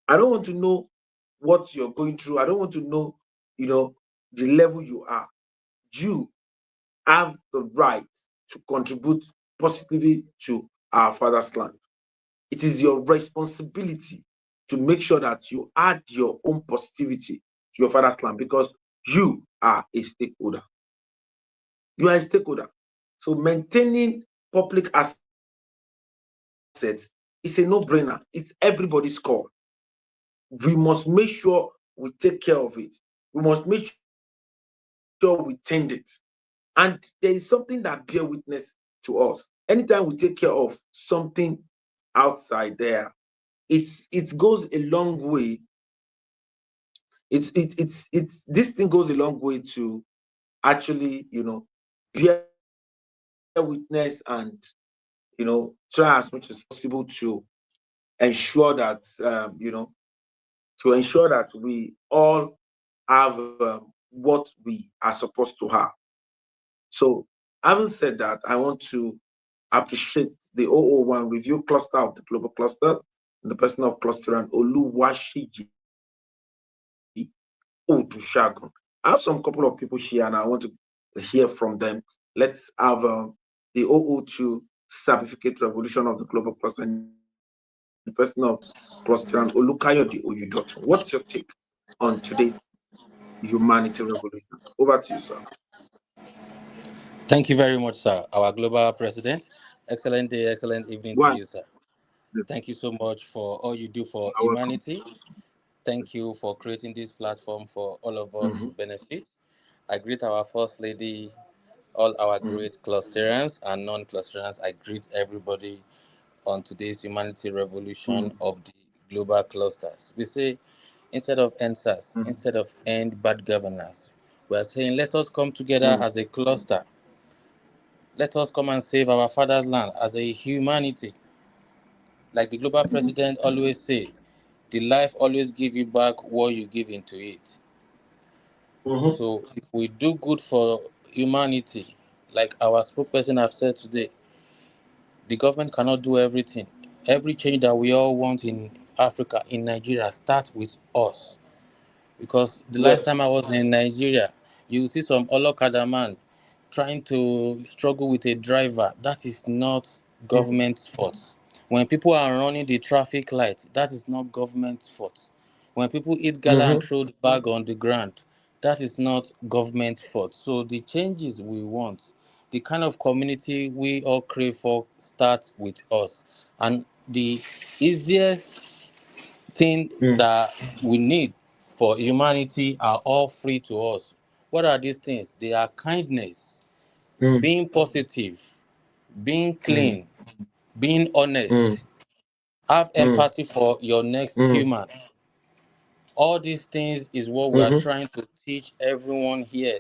I don't want to know what you're going through. I don't want to know, you know, the level you are. You have the right to contribute positively to our father's land. It is your responsibility to make sure that you add your own positivity to your father's land because you are a stakeholder. You are a stakeholder. So maintaining public assets is a no-brainer. It's everybody's call. We must make sure we take care of it. We must make sure we tend it. And there is something that bear witness to us. Anytime we take care of something outside there, it goes a long way. This thing goes a long way to actually, bear witness and try as much as possible to ensure that we all have what we are supposed to have. So, having said that, I want to appreciate the 001 review cluster of the global clusters in the person of cluster and Oluwashiji Odushagun. I have some couple of people here and I want to hear from them. Let's have the 002 certificate revolution of the global cluster in the person of cluster and Olukayode Oyudoto. What's your take on today's humanity revolution? Over to you, sir. Thank you very much, sir. Our global president. Excellent day, excellent evening to One, you, sir. Thank you so much for all you do for you're welcome. humanity. Thank you for creating this platform for all of us to Mm-hmm, benefit. I greet our First Lady, all our mm-hmm, great clusterans and non clusterans. I greet everybody on today's humanity revolution mm-hmm, of the global clusters. We say, instead of answers, instead of end bad governance, we are saying, let us come together mm-hmm, as a cluster. Let us come and save our father's land as a humanity. Like the global president always say, the life always give you back what you give into it. mm-hmm, So if we do good for humanity, like our spokesperson have said today, the government cannot do everything. Every change that we all want in Africa, in Nigeria, starts with us. Because the last yes. time I was in Nigeria, you see some Olokada man trying to struggle with a driver. That is not government's fault. When people are running the traffic light, that is not government's fault. When people eat gala and Mm-hmm, throw the bag on the ground, that is not government's fault. So the changes we want, the kind of community we all crave for, starts with us. And the easiest thing that we need for humanity are all free to us. What are these things? They are kindness, mm-hmm, being positive, being mm-hmm, clean, being mm-hmm, honest, have empathy for your next mm-hmm, human. All these things is what we are mm-hmm, trying to teach everyone here.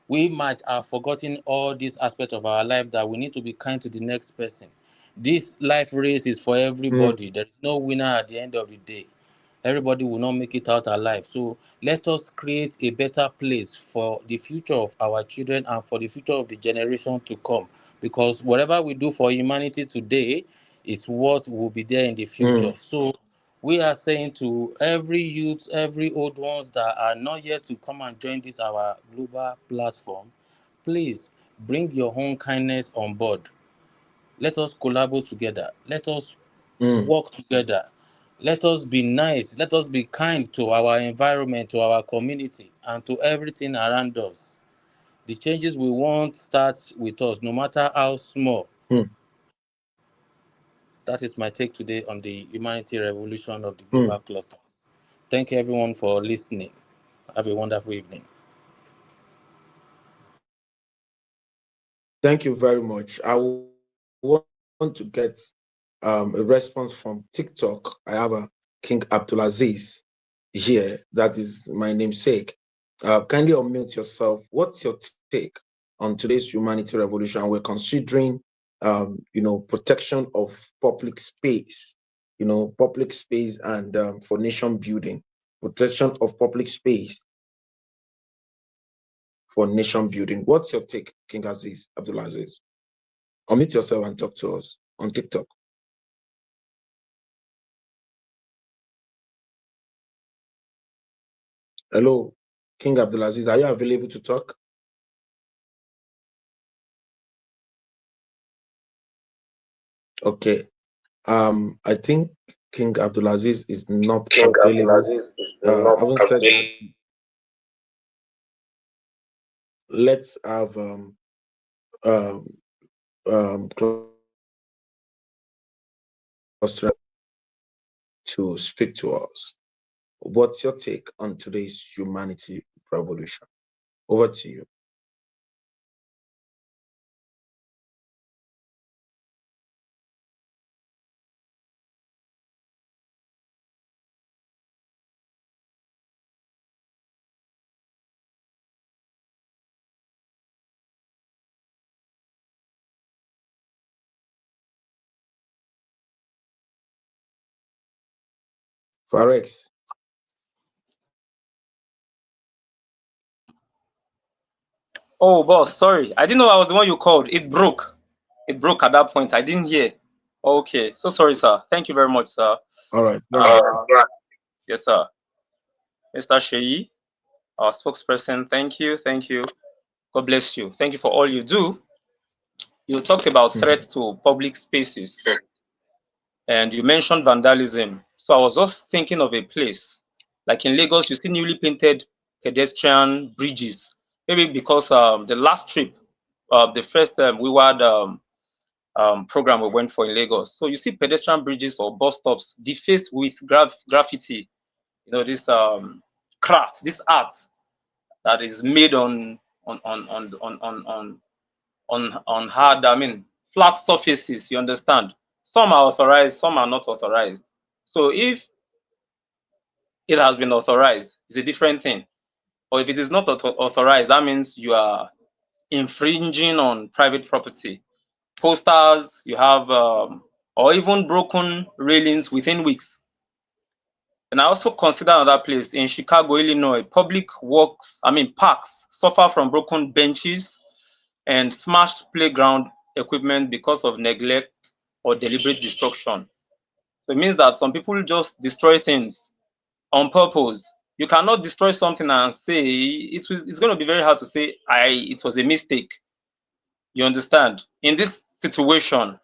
We might have forgotten all these aspects of our life that we need to be kind to the next person. This life race is for mm, everybody. There is no winner at the end of the day. Everybody will not make it out alive. So let us create a better place for the future of our children and for the future of the generation to come. Because whatever we do for humanity today is what will be there in the future. mm, So we are saying to every youth, every old ones that are not yet to come and join this our global platform, please bring your own kindness on board. Let us collaborate together. Let us mm. work together. Let us be nice. Let us be kind to our environment, to our community, and to everything around us. The changes we want start with us, no matter how small. Mm, That is my take today on the humanity revolution of the global mm. clusters. Thank you, everyone, for listening. Have a wonderful evening. Thank you very much. I want to get a response from TikTok. I have a King Abdulaziz here. That is my namesake. Kindly unmute yourself. What's your take on today's humanity revolution? We're considering, protection of public space, public space and for nation building, protection of public space for nation building. What's your take, King Aziz Abdulaziz? Unmute yourself and talk to us on TikTok. Hello, King Abdulaziz, are you available to talk? Okay. I think King Abdulaziz is not King available. Abdulaziz is not Having said available. that, let's have um, cluster to speak to us. What's your take on today's humanity revolution? Over to you. Farex. Oh, boss, sorry. I didn't know I was the one you called. It broke. It broke at that point. I didn't hear. Okay. So sorry, sir. Thank you very much, sir. All right. Uh, yes, sir. Mr. Sheyi, our spokesperson, thank you. Thank you. God bless you. Thank you for all you do. You talked about Mm, threats to public spaces and you mentioned vandalism. So I was just thinking of a place. Like in Lagos, you see newly painted pedestrian bridges. Maybe because the last trip, the first we had program we went for in Lagos. So you see pedestrian bridges or bus stops defaced with graffiti. You know, this craft, this art that is made on hard, I mean, flat surfaces. You understand? Some are authorized, some are not authorized. So if it has been authorized, it's a different thing. Or if it is not authorized, that means you are infringing on private property. Posters, you have, or even broken railings within weeks. And I also consider another place in Chicago, Illinois. Public works, I mean, parks suffer from broken benches and smashed playground equipment because of neglect or deliberate destruction. So it means that some people just destroy things on purpose. You cannot destroy something and say it's going to be very hard to say it was a mistake. You understand? In this situation,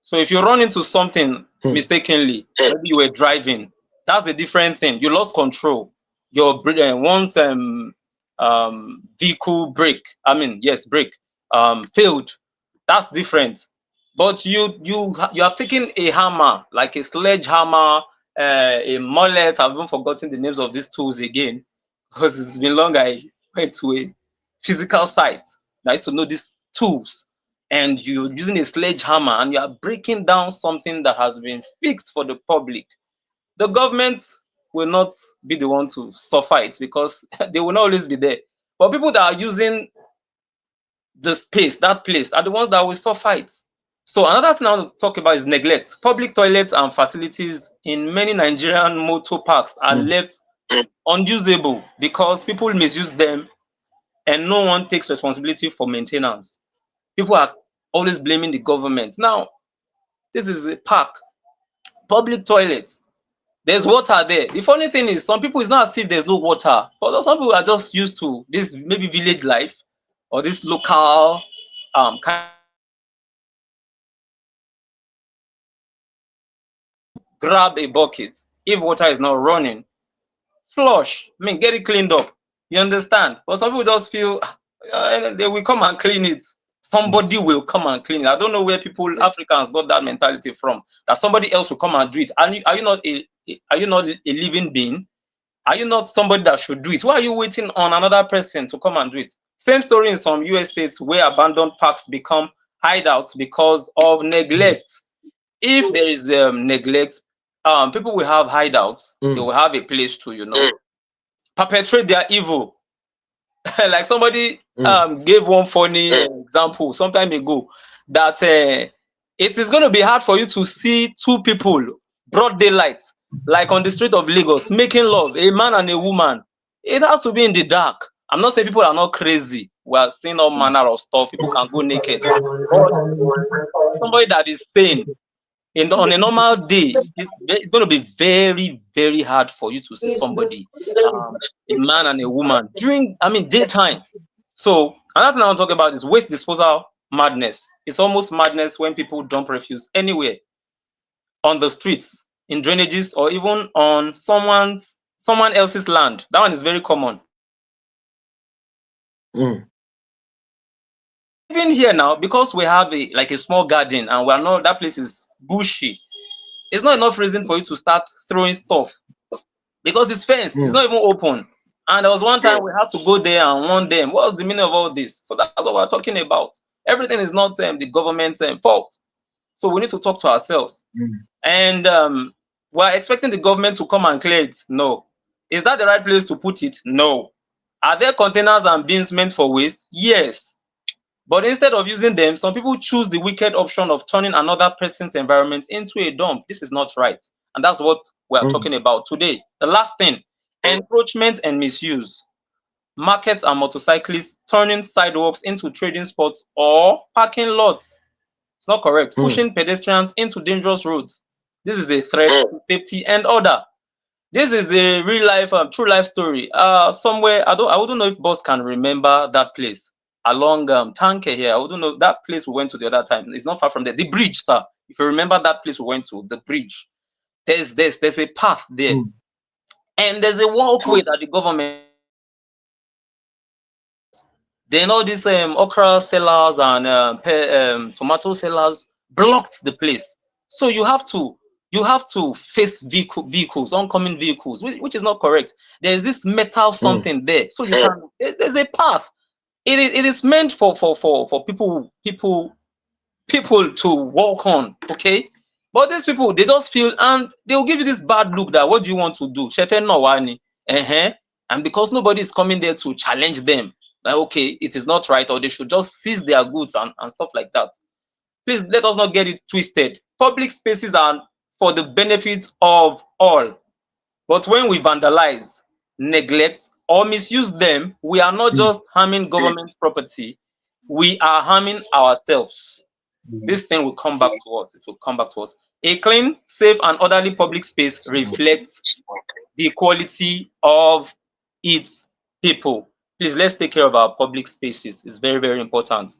so if you run into something mm, mistakenly, maybe you were driving, that's a different thing. You lost control. Your once vehicle brake, I mean, yes, brake failed. That's different. But you have taken a hammer, like a sledgehammer, a mallet. I've even forgotten the names of these tools again because it's been long. I went to a physical site. I used to know these tools and you're using a sledgehammer and you are breaking down something that has been fixed for the public, the government will not be the one to suffer it because they will not always be there. But people that are using the space, that place, are the ones that will suffer it. So another thing I want to talk about is neglect. Public toilets and facilities in many Nigerian motor parks are Mm. left unusable because people misuse them and no one takes responsibility for maintenance. People are always blaming the government. Now, this is a park, public toilet. There's water there. The funny thing is, some people, it's not as if there's no water, but some people are just used to this maybe village life or this local kind of lifestyle. Grab a bucket if water is not running, flush, I mean, get it cleaned up. You understand? But some people just feel they will come and clean it. Mm. Somebody will come and clean it. I don't know where people, Africans, got that mentality from. That somebody else will come and do it. Are you not are you not a living being? Are you not somebody that should do it? Why are you waiting on another person to come and do it? Same story in some US states where abandoned parks become hideouts because of neglect. If there is neglect, people will have hideouts. They Mm. will have a place to, perpetrate their evil. Like somebody Mm. gave one funny example some time ago that it is going to be hard for you to see two people broad daylight, like on the street of Lagos, making love, a man and a woman. It has to be in the dark. I'm not saying people are not crazy. We are seeing all manner of stuff. People can go naked, but somebody that is sane on a normal day, it's going to be very, very hard for you to see somebody, a man and a woman during, I mean, daytime. So another thing I want to talk about is waste disposal madness. It's almost madness when people dump refuse anywhere on the streets, in drainages, or even on someone else's land. That one is very common. Mm. Even here now, because we have a small garden and we are not, that place is bushy. It's not enough reason for you to start throwing stuff because it's fenced. It's Mm. not even open. And there was one time we had to go there and warn them. What's the meaning of all this? So that's what we're talking about. Everything is not the government's fault. So we need to talk to ourselves. Mm. And we're expecting the government to come and clear it. No. Is that the right place to put it? No. Are there containers and bins meant for waste? Yes. But instead of using them, some people choose the wicked option of turning another person's environment into a dump. This is not right. And that's what we are Mm. talking about today. The last thing, encroachment and misuse. Markets and motorcyclists turning sidewalks into trading spots or parking lots. It's not correct. Mm. Pushing pedestrians into dangerous roads. This is a threat to safety and order. This is a real life, true life story. Somewhere I wouldn't know if boss can remember that place along Tanke here. I wouldn't know that place we went to the other time. It's not far from there. The bridge, sir. If you remember that place we went to, the bridge. There's a path there, Mm. and there's a walkway that the government built. Then all these okra sellers and tomato sellers blocked the place. So you have to face vehicles, oncoming vehicles, which is not correct. There's this metal Mm. something there, so there's a path. It is meant for people to walk on. Okay, but these people, they just feel, and they will give you this bad look that what do you want to do? Shefe no wani. And because nobody is coming there to challenge them, like, okay, it is not right, or they should just seize their goods and stuff like that. Please let us not get it twisted. Public spaces are for the benefit of all. But when we vandalize, neglect, or misuse them, we are not Mm. just harming government property, we are harming ourselves. This thing will come back to us. It will come back to us. A clean, safe, and orderly public space reflects the quality of its people. Please, let's take care of our public spaces. It's very, very important.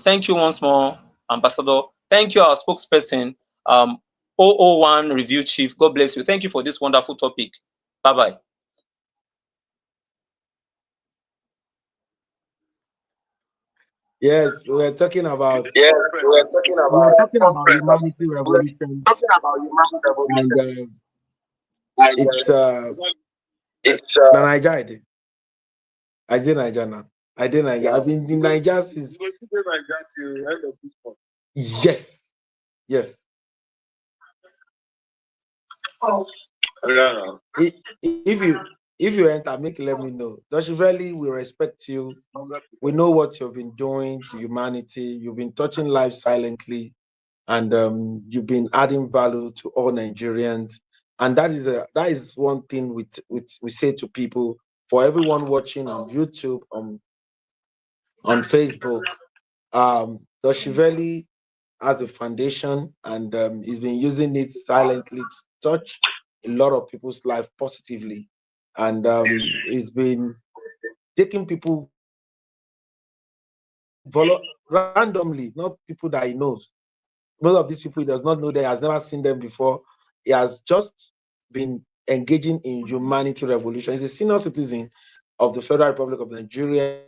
Thank you once more, Ambassador. Thank you, our spokesperson, um, 001 Review Chief. God bless you. Thank you for this wonderful topic. Bye bye. Yes, we're talking about Yes, we are talking we're about talking about humanity we're revolution, talking about human and revolution, and it's it's na Naija. I did Naija now. I did Naija. I've been in Naija since. Yes, yes. If you enter, make let me know. Doshiveli, we respect you. We know what you've been doing to humanity. You've been touching lives silently. and you've been adding value to all Nigerians. And that is one thing we say to people, for everyone watching on YouTube, on Facebook. Doshiveli has a foundation, and he's been using it silently to touch a lot of people's life positively. And he's been taking people randomly, not people that he knows. Most of these people he does not know, that he has never seen them before. He has just been engaging in humanity revolution. He's a senior citizen of the Federal Republic of Nigeria,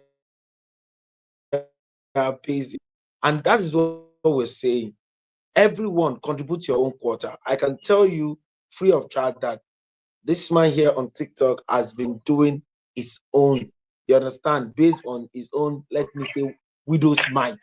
pays, and that is what we're saying. Everyone contribute your own quarter. I can tell you free of charge that this man here on TikTok has been doing his own, you understand, based on his own, let me say, widow's might.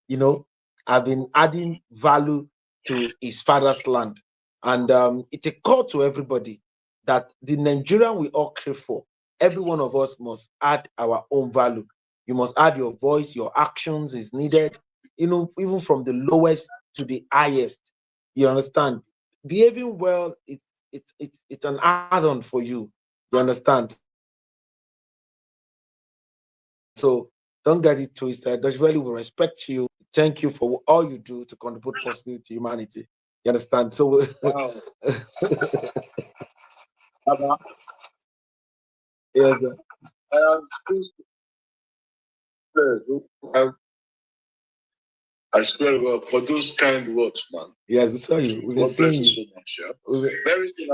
You know, I've been adding value to his father's land. And it's a call to everybody that the Nigerian we all crave for, every one of us must add our own value. You must add your voice, your actions is needed, even from the lowest to the highest. You understand? Behaving well, it's an add-on for you. You understand? So don't get it twisted. That's really we respect you. Thank you for all you do to contribute positively to humanity. You understand? So Wow. yes, sir. I am so I swear God for those kind words, man. Yes, we saw you. We've been God bless seeing you you. so much. Yeah. We- Very soon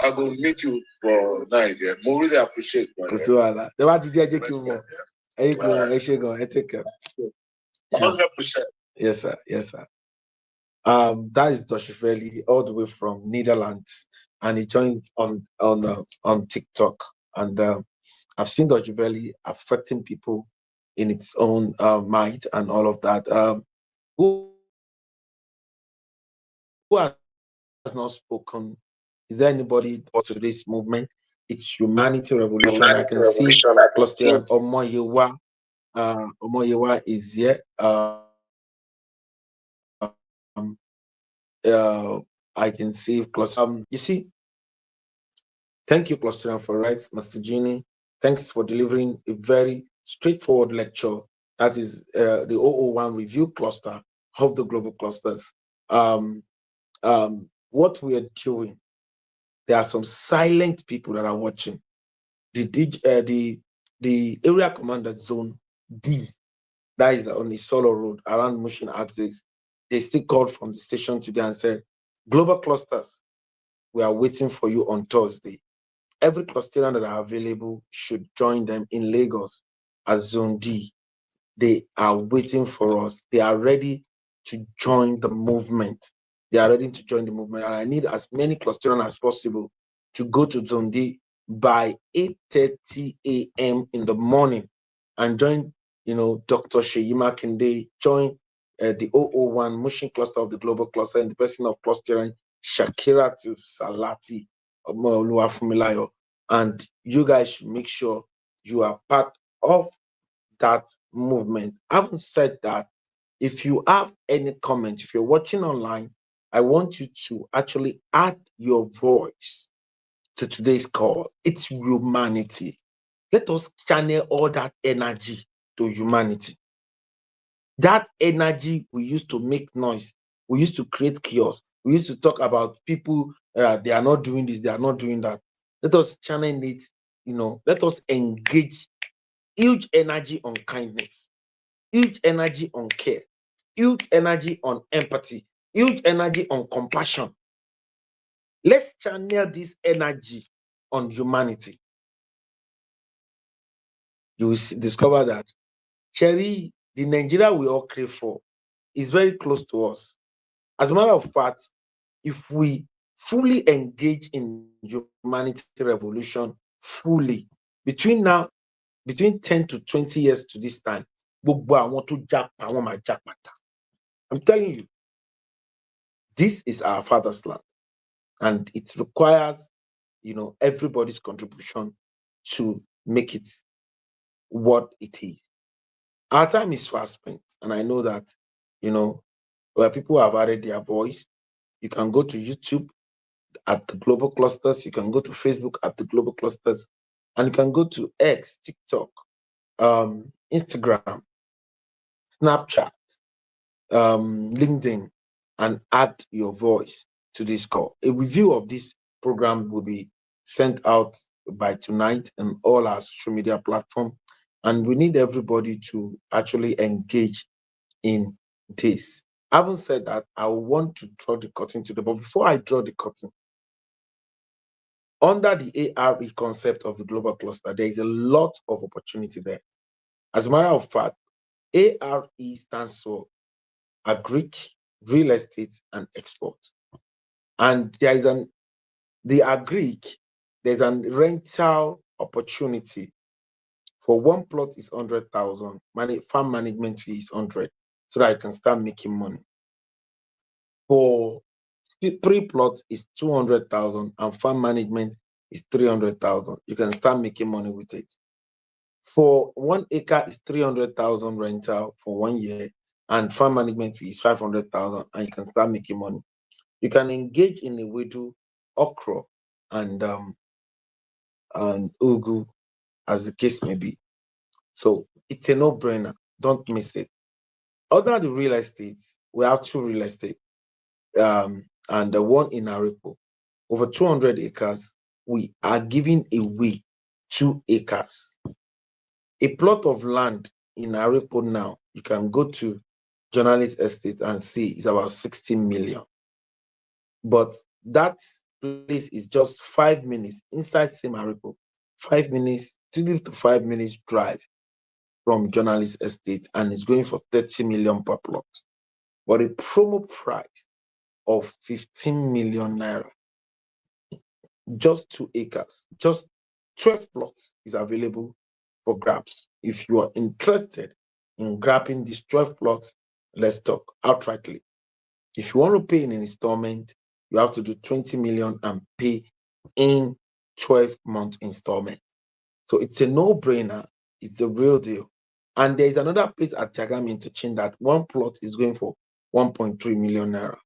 I go meet you for night. Yeah. More really appreciate man. Kò sí wàhálà. Tẹ bá ti dé, ẹ jẹ́ kí n mọ̀. Respect. Ẹ jẹ́ kí n mọ̀. Ẹ ṣé gan. Ẹ take care. Yeah. 100%. Yes, sir. Yes, sir. That is Doshifeli, all the way from Netherlands, and he joined on TikTok. And I've seen Doshifeli affecting people in its own might and all of that. Who has not spoken? Is there anybody for today's movement? It's humanity revolution. I can see Cluster and Omoyewa. Omoyewa is here. I can see Cluster. You see, thank you, Cluster, for right, Mr. Genie. Thanks for delivering a very straightforward lecture. That is the 001 review cluster of the global clusters. Um, what we are doing, there are some silent people that are watching. The area commander zone D, that is on the solo road around Mushin axis. They still called from the station today and said, Global clusters, we are waiting for you on Thursday. Every cluster that are available should join them in Lagos as Zone D. They are waiting for us. They are ready to join the movement. They are ready to join the movement. And I need as many clusters as possible to go to Zone D by 8:30 a.m. in the morning and join, Dr. Sheyima Kinde, join the 001 Mushin cluster of the global cluster in the person of clustering Shakira to Salati, Oluwafunmilayo. And you guys should make sure you are part of that movement. Having said that, if you have any comment, if you're watching online, I want you to actually add your voice to today's call. It's humanity. Let us channel all that energy to humanity. That energy we used to make noise, we used to create chaos, we used to talk about people, they are not doing this, they are not doing that. Let us channel it, let us engage huge energy on kindness, huge energy on care, huge energy on empathy, huge energy on compassion. Let's channel this energy on humanity. You will discover that Cherry, the Nigeria we all crave for, is very close to us. As a matter of fact, if we fully engage in humanity revolution fully, between now, between 10 to 20 years to this time, gbogbo àwọn tó japa wọn máa jápata. I'm telling you, this is our father's land, and it requires, everybody's contribution to make it what it is. Our time is fast spent, and I know that, you know, where people have added their voice. You can go to YouTube at the Global Clusters. You can go to Facebook at the Global Clusters, and you can go to X, TikTok, Instagram, Snapchat, LinkedIn, and add your voice to this call. A review of this program will be sent out by tonight on all our social media platform, and we need everybody to actually engage in this. Having said that, I want to draw the curtain today, but before I draw the curtain, under the ARE concept of the global cluster, there is a lot of opportunity there. As a matter of fact, ARE stands for agric, real estate, and export. And there is the agric, there's a rental opportunity. For one plot is 100,000, farm management fee is 100, so that I can start making money. For three plots is 200,000 and farm management is 300,000. You can start making money with it. For 1 acre is 300,000 rental for 1 year, and farm management fee is 500,000, and you can start making money. You can engage in a widow, okra, and ugu, as the case may be. So it's a no-brainer. Don't miss it. Other the real estate, we have two real estate, and the one in Arepo, over 200 acres. We are giving away 2 acres. A plot of land in Arepo now, you can go to Journalist Estate and see it's about 60 million. But that place is just 5 minutes inside same Arepo, 5 minutes, 3 to 5 minutes drive from Journalist Estate, and it's going for 30 million per plot. But a promo price of 15 million naira, just 2 acres, just 12 plots is available for grabs. If you are interested in grabbing these 12 plots, let's talk outrightly. If you want to pay in an installment, you have to do 20 million and pay in 12-month installment. So it's a no-brainer. It's the real deal. And there is another place at Jagam Interchange that one plot is going for 1.3 million naira.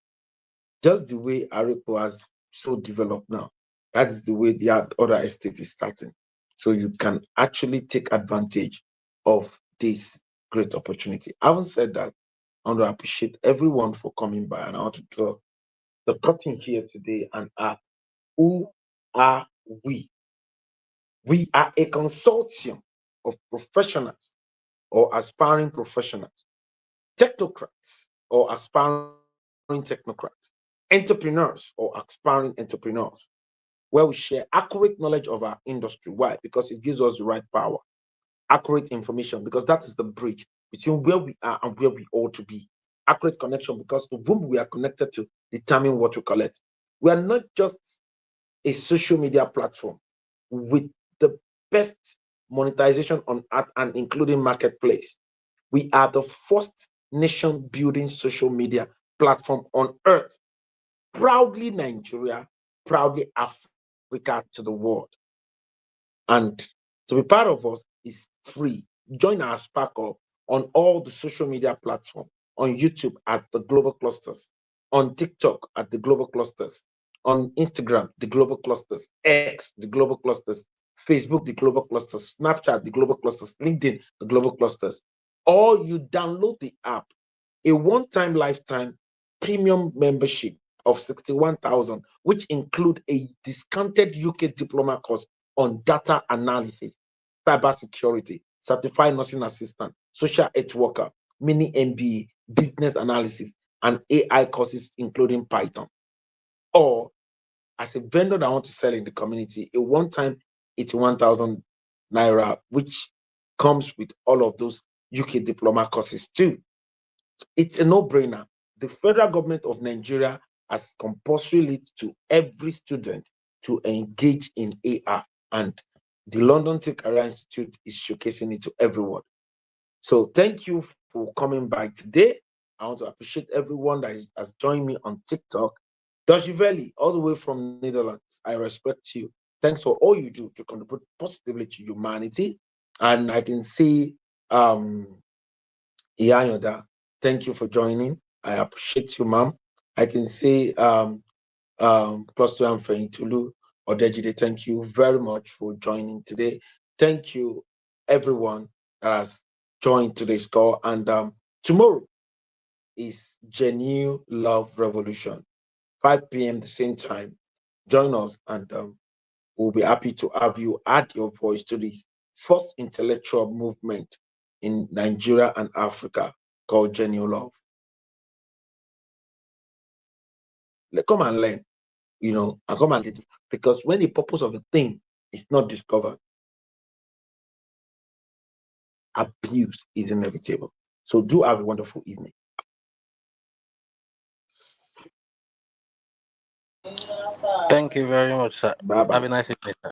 Just the way Arepo has so developed now, that is the way the other estate is starting. So you can actually take advantage of this great opportunity. Having said that, I want to appreciate everyone for coming by, and I want to draw the curtain here today and ask, who are we? We are a consortium of professionals or aspiring professionals, technocrats or aspiring technocrats, entrepreneurs or aspiring entrepreneurs, where we share accurate knowledge of our industry. Why? Because it gives us the right power, accurate information, because that is the bridge between where we are and where we ought to be. Accurate connection, because the whom we are connected to determine what we collect. We are not just a social media platform with the best monetization on art and including marketplace. We are the first nation building social media platform on earth. Proudly Nigeria, proudly Africa to the world. And to be part of us is free. Join our sparkle on all the social media platforms, on YouTube at the Global Clusters, on TikTok at the Global Clusters, on Instagram, the Global Clusters, X, the Global Clusters, Facebook, the Global Clusters, Snapchat, the Global Clusters, LinkedIn, the Global Clusters. Or you download the app, a one-time lifetime premium membership of 61,000, which include a discounted UK diploma course on data analysis, cybersecurity, certified nursing assistant, social health worker, mini MBA, business analysis, and AI courses, including Python. Or as a vendor that want to sell in the community, a one-time 81,000 naira, which comes with all of those UK diploma courses too. It's a no-brainer. The federal government of Nigeria has compulsorily to every student to engage in AR, and the London Tech Career Institute is showcasing it to everyone. So thank you for coming by today. I want to appreciate everyone that has joined me on TikTok. Dashiveli, all the way from Netherlands, I respect you. Thanks for all you do to contribute positively to humanity. And I can see Iyanyoda, thank you for joining. I appreciate you, ma'am. I can say close to Tulu or Dejide, thank you very much for joining today. Thank you, everyone that has joined today's call. And tomorrow is Genuine Love Revolution, 5 p.m. the same time. Join us, and we'll be happy to have you add your voice to this first intellectual movement in Nigeria and Africa called Genuine Love. Come and learn, and come and get it. Because when the purpose of a thing is not discovered, abuse is inevitable. So do have a wonderful evening. Thank you very much, sir. Bye bye. Have a nice evening, sir.